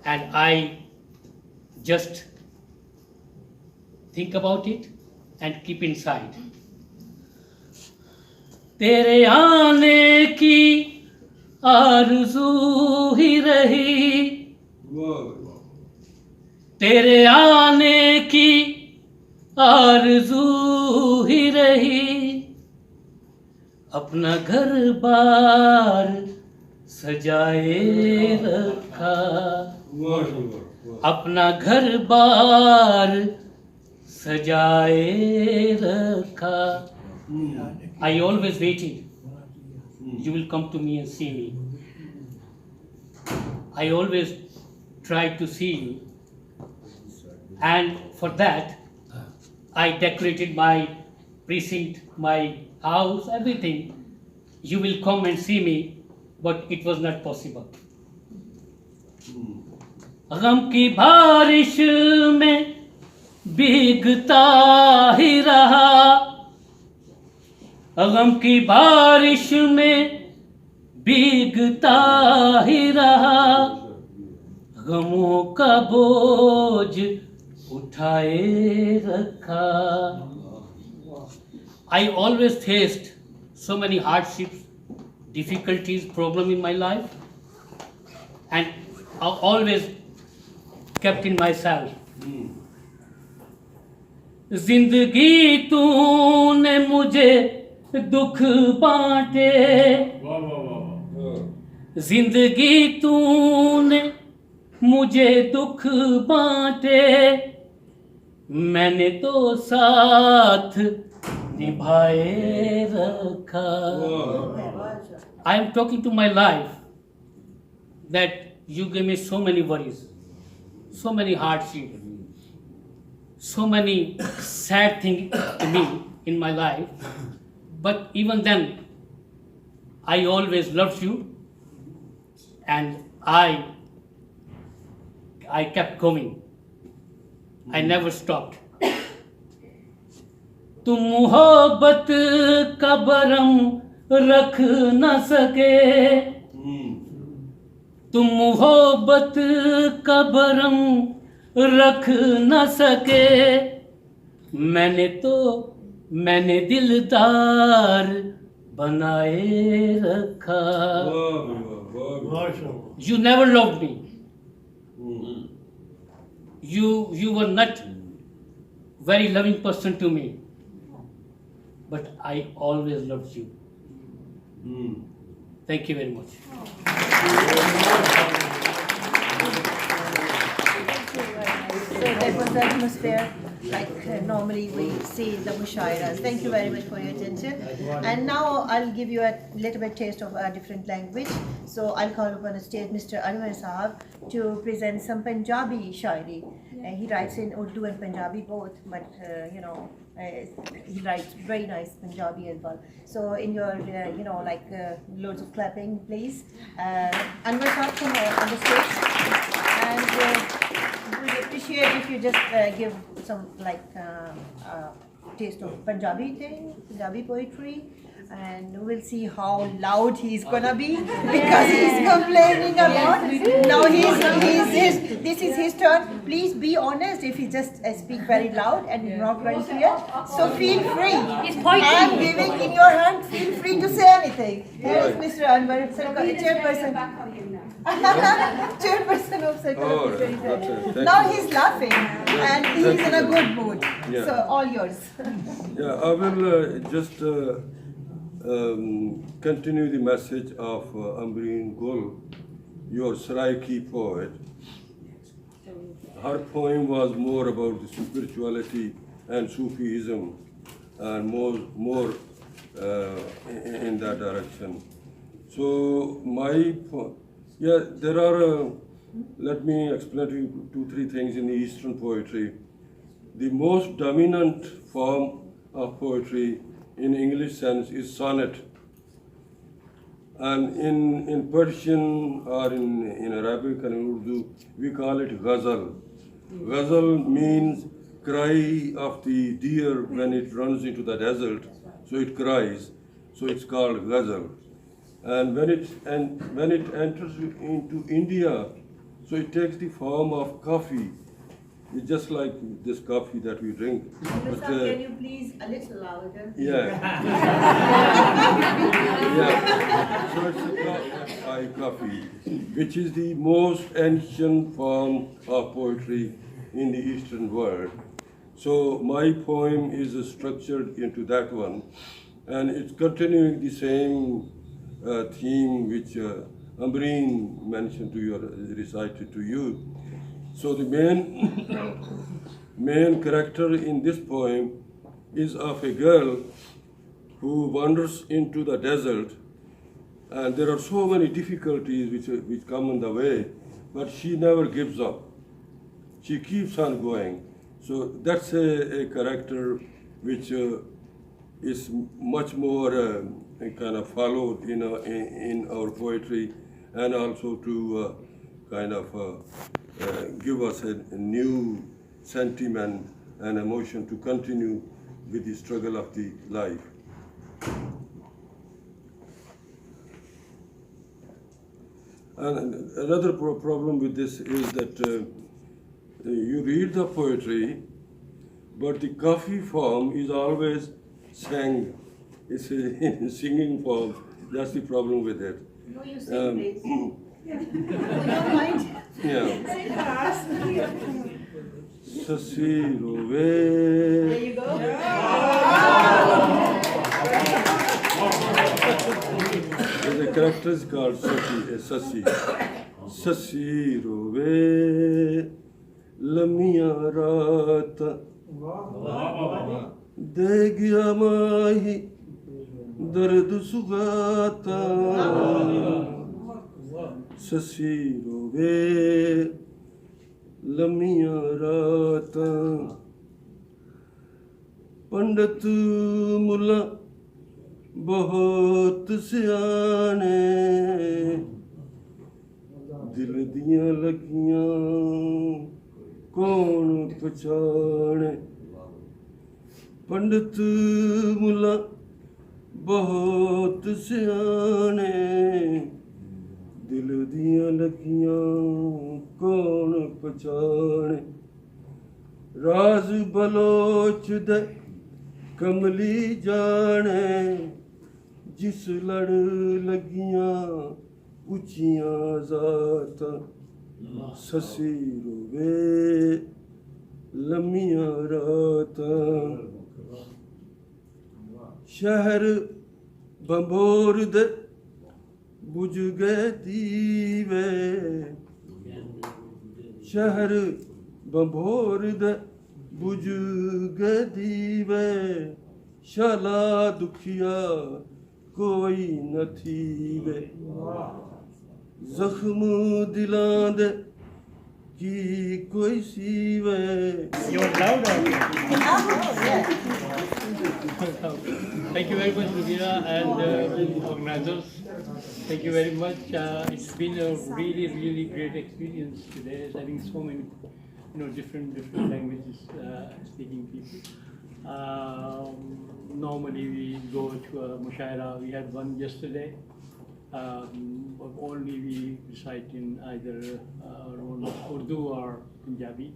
and I just think about it and keep inside. तेरे आने की आरज़ू ही रही, तेरे आने की आरज़ू ही रही, अपना घर बार सजाए रखा, अपना घर बार सजाए रखा. I always waited. You will come to me and see me. I always tried to see you. And for that, I decorated my precinct, my house, everything. You will come and see me, but it was not possible. गम की बारिश में भीगता ही रहा, गम की बारिश में भीगता ही रहा, गमों का बोझ उठाए रखा. I always faced so many hardships, difficulties, problems in my life, and I always kept in myself. जिंदगी तूने मुझे दुख बांटे, जिंदगी तूने मुझे दुख बांटे, मैंने तो साथ निभाए रखा. I am talking to my life that you gave me so many worries, so many hardships, so many sad things to me in my life, but even then I always loved you, and I kept going. I never stopped. तुम मोहब्बत का भरम रख न सके, तुम मोहब्बत का भरम रख न सके, मैंने दिलदार बनाए रखा. You never loved me. You were not very loving person to me, but I always loved you. Thank you very much. So that was the atmosphere like normally we see the mushairas. Thank you very much for your attention. And now I'll give you a little bit taste of a different language. So I'll call upon the stage Mr. Anwar Sahab to present some Punjabi Sha'ri. He writes in Urdu and Punjabi both, but he writes very nice Punjabi as well. So in your, loads of clapping, please. Anwar Saab, come on the stage. And we appreciate if you just give some taste of Punjabi thing, Punjabi poetry. And we'll see how loud he's gonna be because he's complaining a lot. Now this is his turn. Please be honest if he just speak very loud and not very clear. So feel free. I'm giving in your hand. Feel free to say anything. Here is Mr. Anwar, chairperson. Chairperson of Circle. Now he's laughing and he's in a good mood. Yeah. So all yours. Yeah, I will just continue the message of Ambreen Gul, your Saraiki poet. Her poem was more about the spirituality and Sufism and more in that direction. So there are, let me explain to you 2-3 things in the Eastern poetry. The most dominant form of poetry in English sense is sonnet. And in Persian or in Arabic and in Urdu, we call it ghazal. Ghazal means cry of the deer when it runs into the desert, so it cries, so it's called ghazal. And when it enters into India, so it takes the form of coffee. It's just like this coffee that we drink. But, can you please a little louder? Yeah. Yeah. So it's a coffee, which is the most ancient form of poetry in the Eastern world. So my poem is structured into that one, and it's continuing the same theme which Ambreen mentioned to you, recited to you. So the main character in this poem is of a girl who wanders into the desert, and there are so many difficulties which come in the way, but she never gives up. She keeps on going. So that's a character which is much more kind of followed in our poetry, and also to give us a new sentiment and emotion to continue with the struggle of the life. And another problem with this is that you read the poetry, but the coffee form is always sang. It's in singing form. That's the problem with it. No, you sing, please. You don't mind? Yeah. Sasiro ve. There you go. The character is called Sasi. Sasiro ve lamia rata de gya mahi dard sugata. Sasiro ve lamia rata पंडित मुल्ला बहुत सियाने दिल दियां लगियां कौन पछाने पंडित मुल्ला बहुत सियाने दिल दियां लगियां कौन पछाने राज बलोच दे कमली जाने जिस लड़ लगियां उचियां जात ससी रोवे लम्मियां रात शहर बंबोर दे बुझ गए दीवे शहर बंबोर दे बुझ गए दीवे शाला दुखिया कोई न थी वे जख्म दिलां दे की कोई सीवे You're louder. Yeah. Thank you very much, Rubina, and organizers. Thank you very much. It's been a really, really great experience today, having so many, different languages speaking people. Normally we go to a mushaira. We had one yesterday. Only we recite in either Urdu or Punjabi.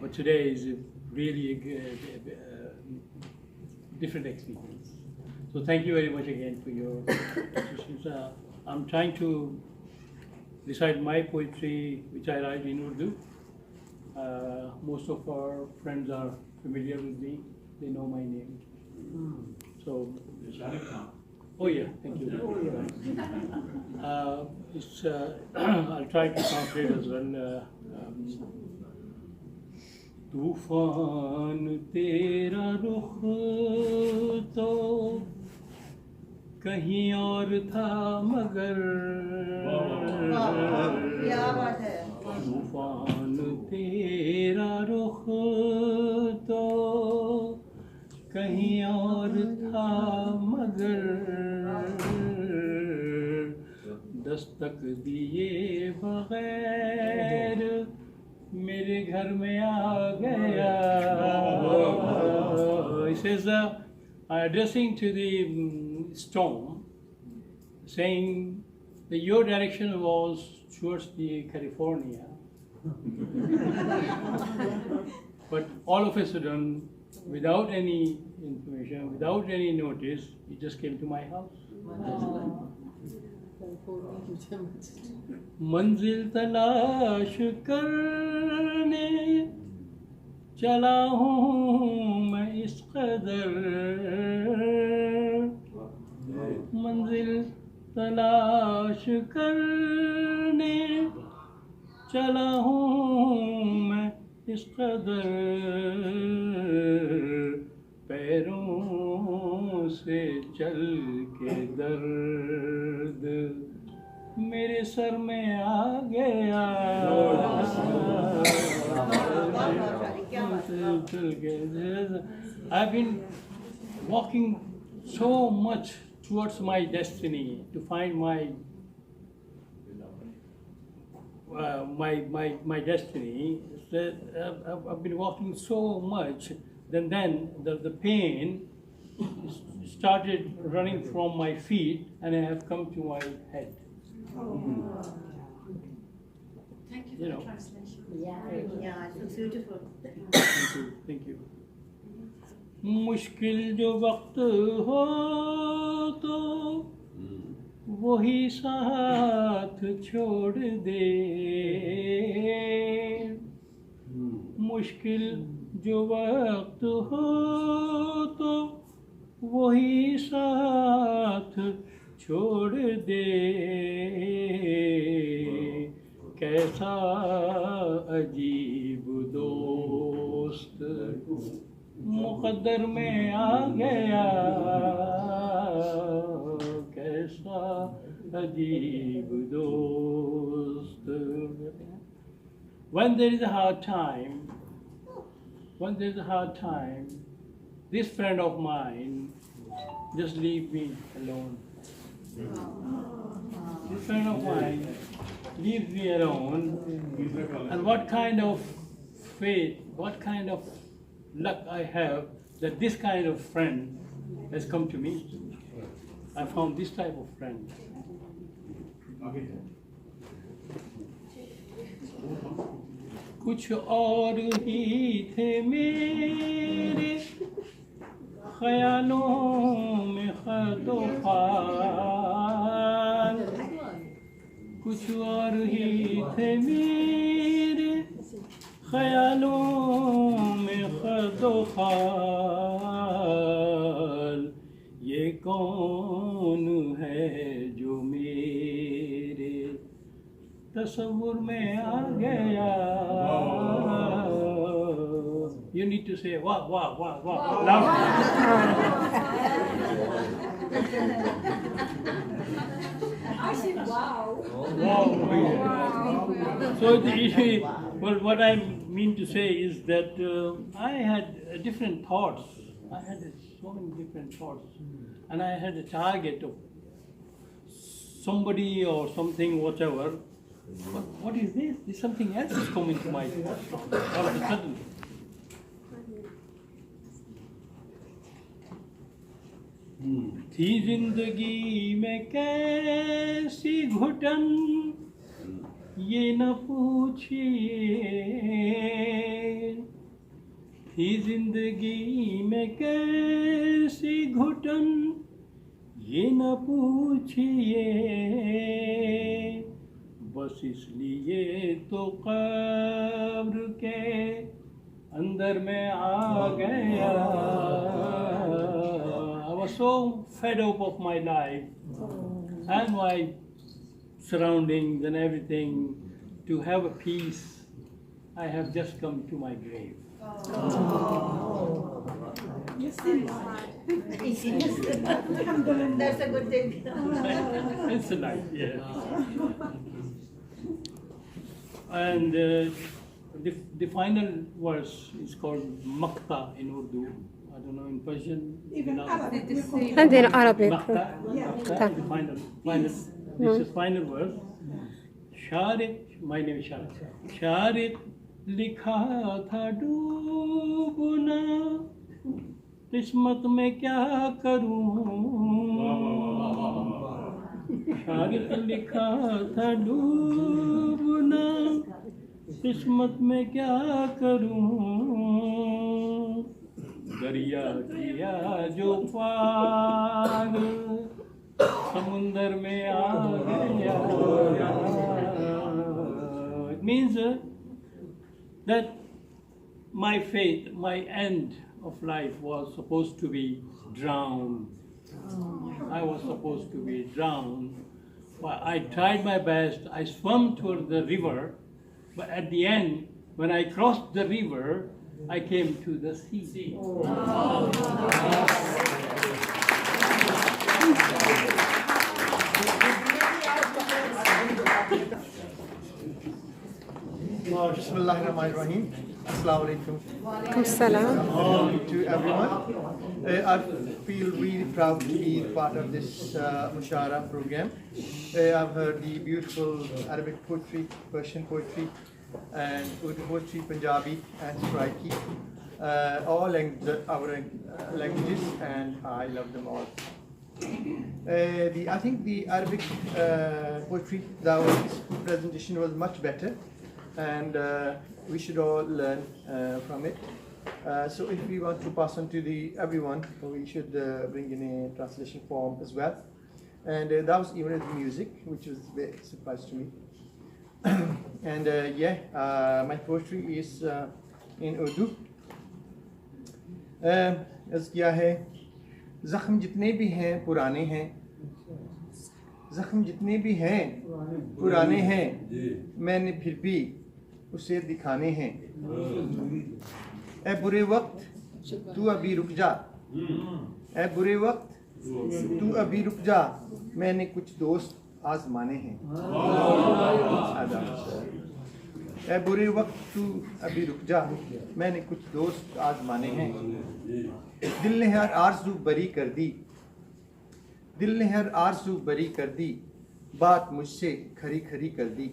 But today is really a different experience. So thank you very much again for your assistance. I'm trying to recite my poetry, which I write in Urdu. Most of our friends are familiar with me. They know my name. So, oh yeah, thank you. I'll try to translate as well. तूफान तेरा रुख तो कहीं और था मगर तूफान तेरा रुख तो कहीं और था मगर दस्तक दिए बगैर मेरे घर में आ गया. He says, addressing to the storm, saying that your direction was towards the California, but all of a sudden, without any information, without any notice, it just came to my house. मंजिल तलाश करने चला हूँ मैं इस कदर मंजिल तलाश करने चला हूँ मैं इस कदर पैरों से चल के दर्द मेरे सर में आ गया. I've been walking so much towards my destiny to find my destiny. I've been walking so much, then the pain started running from my feet, and I have come to my head. Thank you for the translation. Yeah, it was beautiful. Thank you. मुश्किल जो वक्त हो तो वही साथ छोड़ दे. मुश्किल जो वक्त हो तो वही साथ छोड़ दे. कैसा अजीब दोस्त मुक़द्दर में आ गया. कैसा अजीब दोस्त. When there is a hard time, this friend of mine just leave me alone. This friend of mine leaves me alone, and what kind of faith, what kind of luck I have that this kind of friend has come to me. I found this type of friend. कुछ और ही थे मेरे ख्यालों में खतो ख्याल. कुछ और ही थे मेरे ख्यालों में खतो ख्याल. ये कौन है जो मेरे तसव्वुर में आ गया. You need to say wah wah wah wah loud. I said, wow. So well, what I mean to say is that I had different thoughts. I had so many different thoughts, and I had a target of somebody or something, whatever. But what is this? There's something else is coming to my thought all of a sudden. थी जिंदगी में कैसी घुटन ये न पूछिए, थी जिंदगी में कैसी घुटन ये न पूछिए, बस इसलिए तो कब्र के अंदर में आ गया. I was so fed up of my life and my surroundings and everything. To have a peace, I have just come to my grave. That's a good thing. It's a nice, yeah. And the final verse is called Makta in Urdu. I don't know in Persian. Even Arabic. And in Arabic. The final, this is final verse. Sha'ri, my name is Sha'ri. Sha'ri लिखा था डूबना, किस्मत में क्या करूं. शायरी लिखा था डूबना, किस्मत में क्या करूं. दरिया किया जो पार, समुंदर में आ गया. It means that my fate, my end of life was supposed to be drowned. I was supposed to be drowned. But I tried my best. I swam toward the river, but at the end, when I crossed the river, I came to the sea. Bismillahirrahmanirrahim. Assalamu alaikum. Assalam. To everyone. I feel really proud to be part of this Mushara program. I've heard the beautiful Arabic poetry, Persian poetry, and Urdu poetry, Punjabi, and Sha'ri. All our languages, and I love them all. I think the Arabic poetry, this presentation was much better, and we should all learn from it. So if we want to pass on to everyone, we should bring in a translation form as well. And that was even the music, which was a big surprise to me. And my poetry is in Urdu. As क्या है, ज़ख्म जितने भी हैं पुराने हैं, ज़ख्म जितने भी हैं पुराने हैं, मैंने फिर भी उसे दिखाने हैं. ए बुरे वक्त तू अभी रुक जा, ए बुरे वक्त तू अभी रुक जा, मैंने कुछ दोस्त आजमाने हैं. ए बुरे वक्त तू अभी रुक जा, मैंने कुछ दोस्त आजमाने हैं. दिल ने हर आरज़ू बरी कर दी, दिल ने हर आरज़ू बरी कर दी, बात मुझसे खरी खरी कर दी.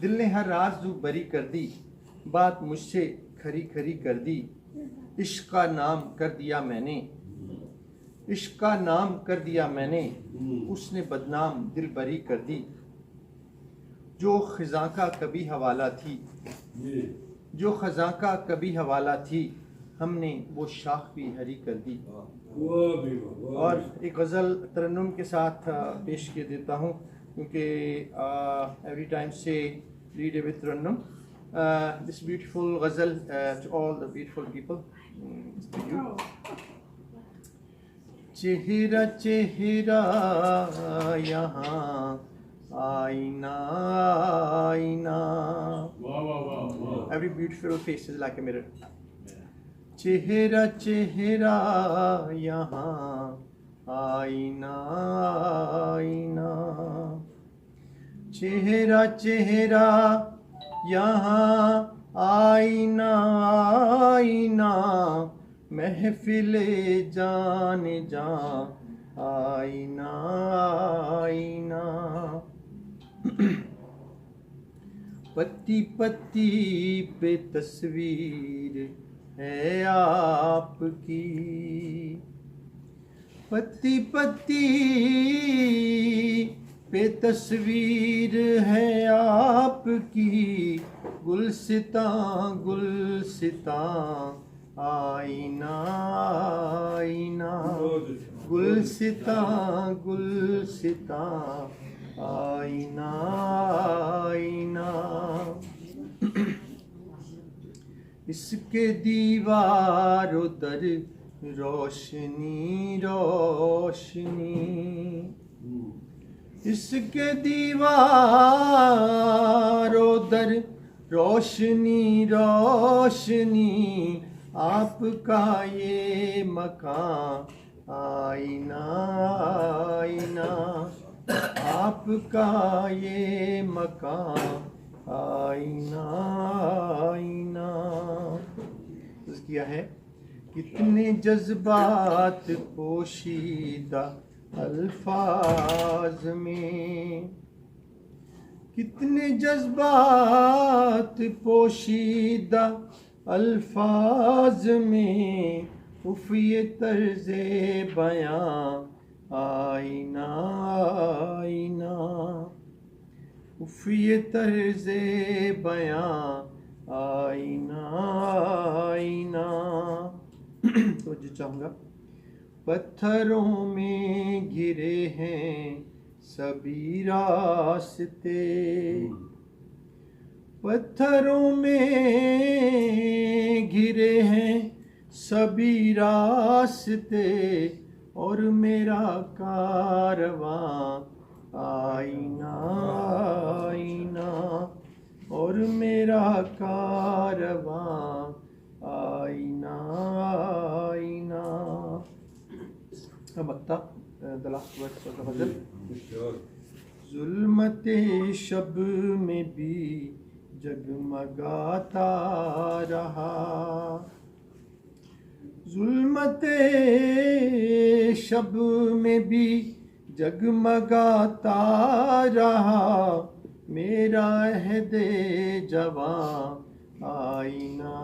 दिल ने हर आरज़ू बरी कर दी, बात मुझसे खरी खरी कर दी. इश्क का नाम कर दिया मैंने, इश्क का नाम कर दिया मैंने, उसने बदनाम दिल बरी कर दी. जो ख़ज़ां का कभी हवाला थी, जो ख़ज़ां का कभी हवाला थी, हमने वो शाख भी हरी कर दी. और एक गज़ल तरन्नुम के साथ पेश किए देता हूँ, क्योंकि every time say read it with Tarannum. This beautiful ghazal to all the beautiful people, to you. चेहरा चेहरा यहाँ आईना आईना. Every beautiful face is like a mirror. चेहरा चेहरा यहाँ आईना आईना, चेहरा चेहरा यहाँ आईना आईना, महफिले जाने जा आईना आईना। पत्ती पत्ती पे तस्वीर है आपकी, पत्ती पत्ती पे तस्वीर है आपकी, गुलसितां गुलसितां आईना आईना, गुलसितां गुलसितां आईना आईना। इसके दीवारों दर रोशनी रोशनी, इसके दीवारों दर रोशनी रोशनी, आपका ये मकान आईना आईना, आपका ये मकान आईना आईना। किया है कितने जज्बात पोशीदा अल्फाज में, कितने जज्बात पोशीदा अल्फाज में, उफ ये तर्ज़े बयां आईना आईना, उफ ये तर्ज़े बयां आईना आईना। तो जी चाहूँगा, पत्थरों में गिरे हैं सभी रास्ते, पत्थरों में घिरे हैं सभी रास्ते, और मेरा कारवां आईना आईना, और मेरा कारवां आईना आईना। मक्ता the last verse of the ghazal. जुल्मते शब में भी जगमगाता रहा, जुल्मते शब में भी जगमगाता रहा, मेरा अहदे जवां आईना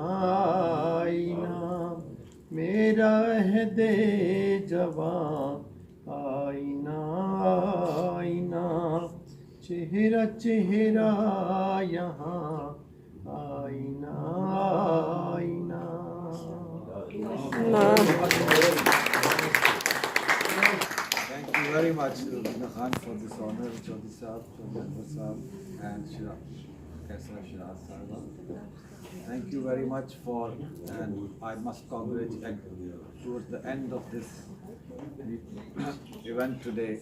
आईना, मेरा अहदे जवां आईना आईना। चेहरा चेहरा यहाँ आईना आईना। Thank you very much, Rubina Khan, for this honor, Chaudhary Saab, Chaudhary Saab, and Kaisar Shiraz Sahiba. Thank you very much for, and I must congratulate towards the end of this event today.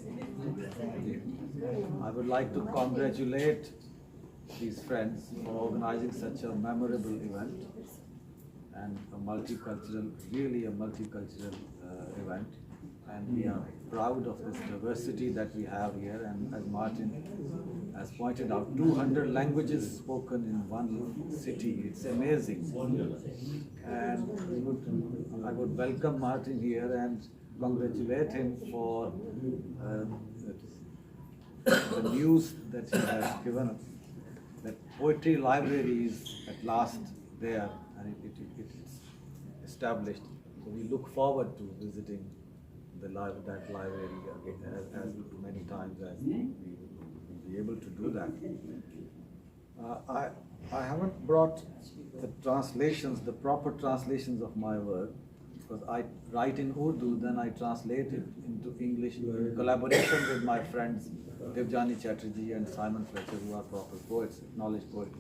I would like to congratulate these friends for organizing such a memorable event and a multicultural, really a multicultural event. And we are proud of this diversity that we have here. And as Martin has pointed out, 200 languages spoken in one city. It's amazing. And I would welcome Martin here and congratulate him for the news that he has given us, that poetry library is at last there and it is established. So we look forward to visiting that library again, as many times as we will be able to do that. I haven't brought the translations, the proper translations of my work, because I write in Urdu, then I translate it into English in collaboration with my friends Devjani Chatterjee and Simon Fletcher, who are proper poets, acknowledged poets.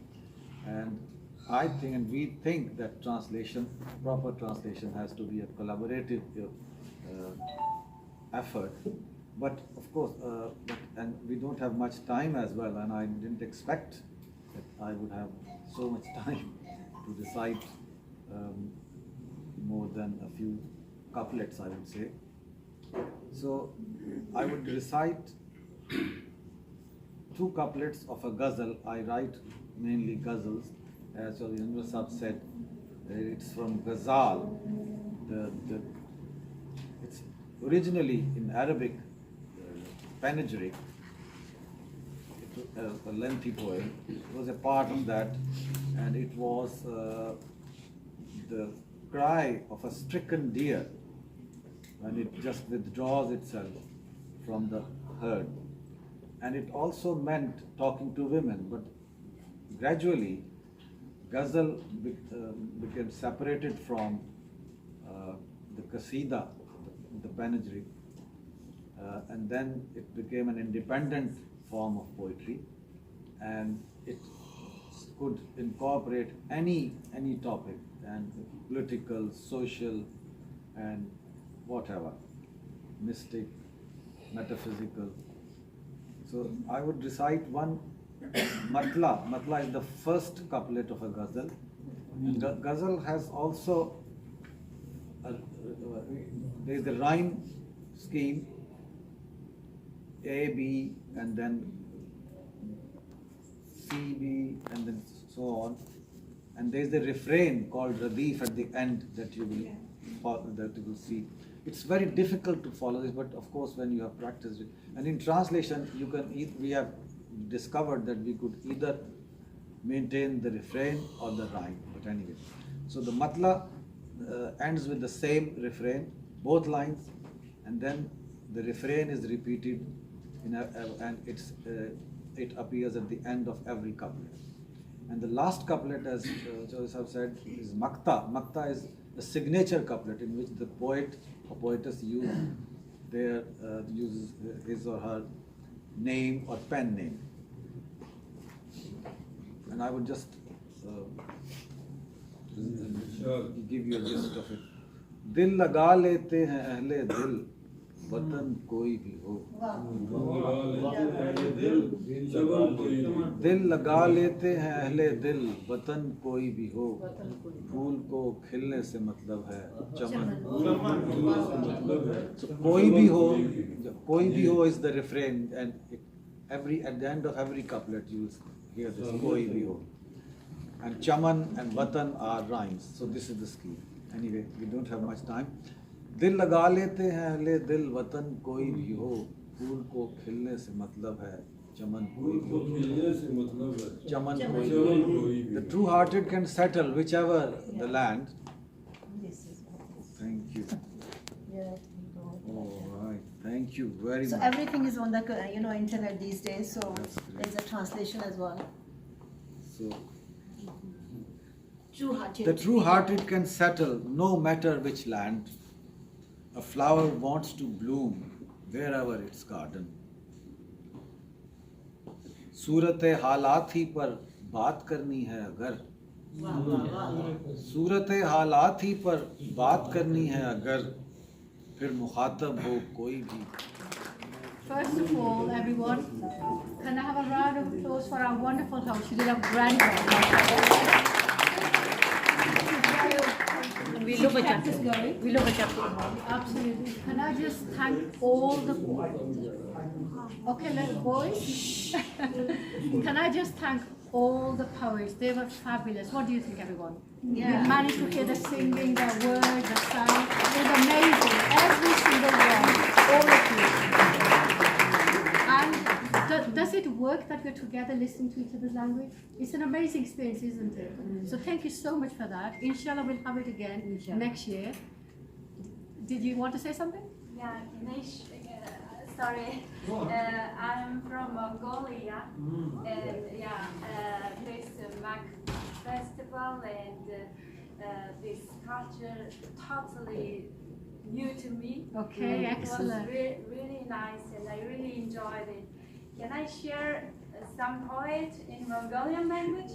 And I think, and we think that translation, proper translation, has to be a collaborative effort. But of course, and we don't have much time as well, and I didn't expect that I would have so much time to recite more than a few couplets, I would say. So I would recite two couplets of a ghazal. I write mainly ghazals, as Yunus Sahab said. It's from ghazal. It's originally in Arabic panegyric, a lengthy poem. It was a part of that, and it was the cry of a stricken deer when it just withdraws itself from the herd. And it also meant talking to women, but gradually ghazal became separated from the qasida, the panegyric, and then it became an independent form of poetry, and it could incorporate any topic, and political, social, and whatever, mystic, metaphysical. So I would recite one matla. Matla is the first couplet of a ghazal. And ghazal has also there is a rhyme scheme, A, B, and then C, B, and then so on. And there is a refrain called Radif at the end that you will see. It's very difficult to follow this, but of course when you have practiced it. And in translation, we have discovered that we could either maintain the refrain or the rhyme, but anyway. So the matla ends with the same refrain, both lines, and then the refrain is repeated and it appears at the end of every couplet. And the last couplet, as Chaudhary Sahab said, is makta. Makta is a signature couplet in which the poet or poetess uses his or her name or pen name. And I would just give you a gist of it. Dil laga lete hain ahle dil, वतन कोई भी हो. दिल लगा लेते हैं अहले दिल, वतन कोई भी हो. फूल को खिलने से मतलब है चमन. कोई भी हो is the refrain, and at the end of every couplet you will hear this कोई भी हो. And chaman and watan are rhymes. So this is the scheme. Anyway, we don't have much time. दिल लगा लेते हैं अहले दिल, वतन कोई भी हो. फूल को खिलने से मतलब है चमन कोई भी हो. चमन कोई भी. The true-hearted can settle whichever the land. Thank you. All right. Thank you very much. So everything is on the internet these days. So there's a translation as well. So True-hearted. the true-hearted can settle no matter which land. A flower wants to bloom wherever its garden. सूरते हालात ही पर बात करनी है अगर. सूरते हालात ही पर बात करनी है अगर, फिर मुखातब हो कोई भी. First of all, everyone, can I have a round of applause for our wonderful host? She did a grand job. We love a chapter. We love a chapter. Absolutely. Can I just thank all the boys? Can I just thank all the poets? They were fabulous. What do you think, everyone? Yeah. We managed to hear the singing, the words, the sound. It was amazing. Every single one. All of you. And does it work that we're together listening to each other's language? It's an amazing experience, isn't it? So thank you so much for that. Inshallah, we'll have it again next year. Did you want to say something? Yeah, sorry. I'm from Mongolia, and this Mac festival and this culture totally new to me. Okay, excellent. It was really nice, and I really enjoyed it. Can I share some poet in Mongolian language?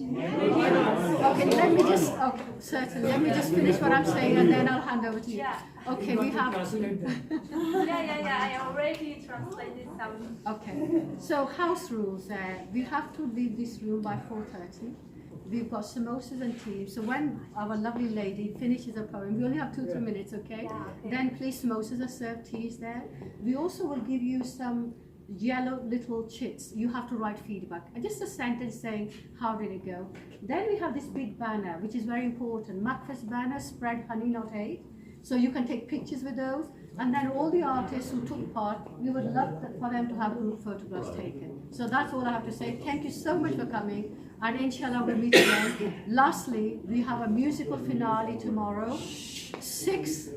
Okay, certainly. Let me just finish what I'm saying, and then I'll hand over to you. Yeah. Okay, we have. I already translated some. Okay. So house rules. We have to leave this room by 4:30. we've got samosas and tea. So when our lovely lady finishes a poem, we only have 2-3 minutes, okay? Yeah, okay. Then please, samosas are served, tea is there. We also will give you some yellow little chits. You have to write feedback. And just a sentence saying, how did it go? Then we have this big banner, which is very important. Macfest banner, spread honey, not hate. So you can take pictures with those. And then all the artists who took part, we would love for them to have group photographs taken. So that's all I have to say. Thank you so much for coming. And inshallah we'll meet again. Lastly, we have a musical finale tomorrow. Six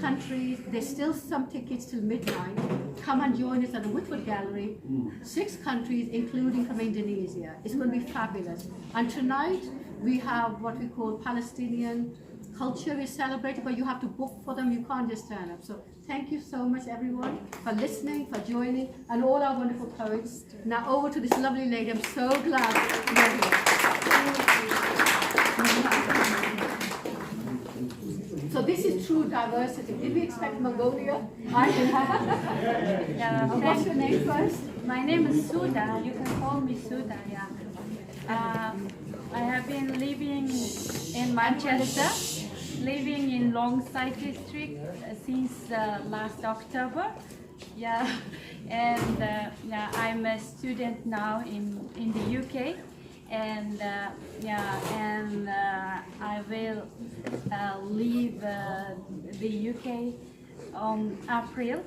countries, there's still some tickets till midnight. Come and join us at the Whitwood Gallery. 6 countries, including from Indonesia. It's going to be fabulous. And tonight, we have what we call Palestinian culture is celebrated, but you have to book for them. You can't just turn up. So thank you so much, everyone, for listening, for joining, and all our wonderful poets. Now over to this lovely lady. I'm so glad you're here. So this is true diversity. Did we expect Mongolia? Yeah, What's your name first? My name is Suda. You can call me Suda. Yeah. I have been living in Manchester, living in Longside district since last October. Yeah, and yeah, I'm a student now in the UK, and yeah, and I will leave the UK on April.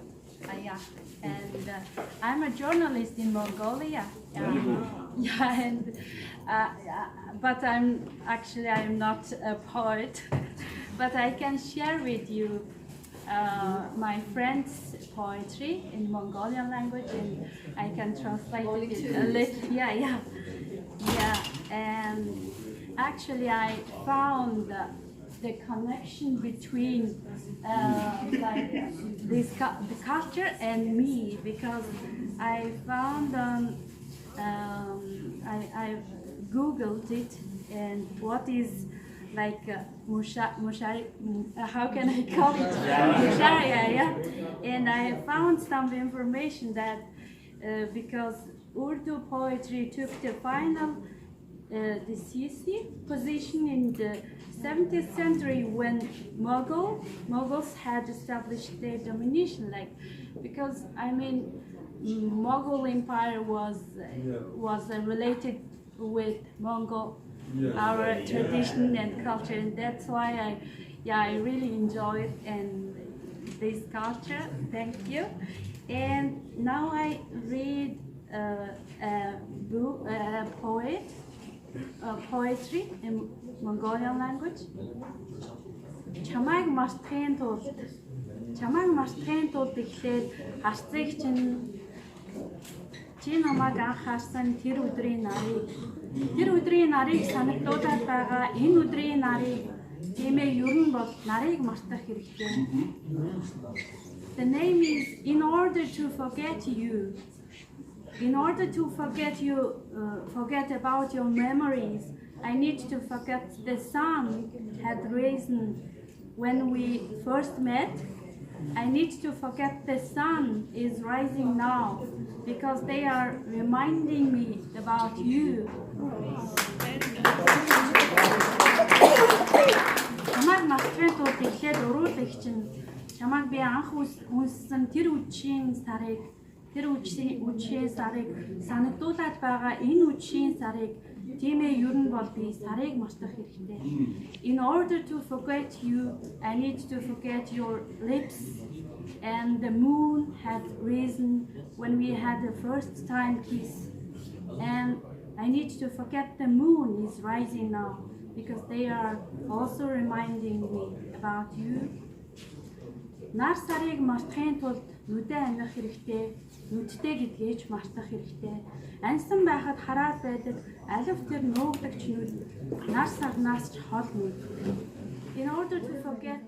Yeah, and I'm a journalist in Mongolia. Yeah, and but I'm not a poet, but I can share with you my friend's poetry in Mongolian language, and I can translate it a little. Yeah. And actually, I found the connection between like the culture and me, because I found I googled it, and what is like mushari, how can I call it? Mushari, yeah. And I found some information that because Urdu poetry took the final decisive position in the 17th century when Mughals had established their domination, like, because I mean Mughal Empire was related with Mongol, our tradition and culture, and that's why I really enjoy it and this culture. Thank you. And now I read a book, poetry in Mongolian language. Чамайг мартахын тулд ихлээр харцыг чинь чи намайг анхаарсан тэр өдрийн нарыг санагдуулаад байгаа энэ өдрийн нарыг тиймээ ер нь бол нарыг мартах хэрэгтэй. The name is in order to forget you. In order to forget about your memories, I need to forget the sun had risen when we first met. I need to forget the sun is rising now, because they are reminding me about you. Чамайг мартахын тулд ихлээд уруулах чинь чамайг би анх үнссэн тэр үдшийн сарыг санагдуулаад байгаа энэ үдшийн сарыг тиймээ ер нь бол би сарыг мартах хэрэгтэй. In order to forget you, I need to forget your lips, and the moon had risen when we had the first time kiss, and I need to forget the moon is rising now, because they are also reminding me about you. Нар сарыг мартахын тулд нүдэ амих хэрэгтэй, нүдтэй гэдгээч мартах хэрэгтэй. Ансан байхад хараад байдаг алив тэр нуугдагч нүд нар сарнаас ч хол нүд. In order to forget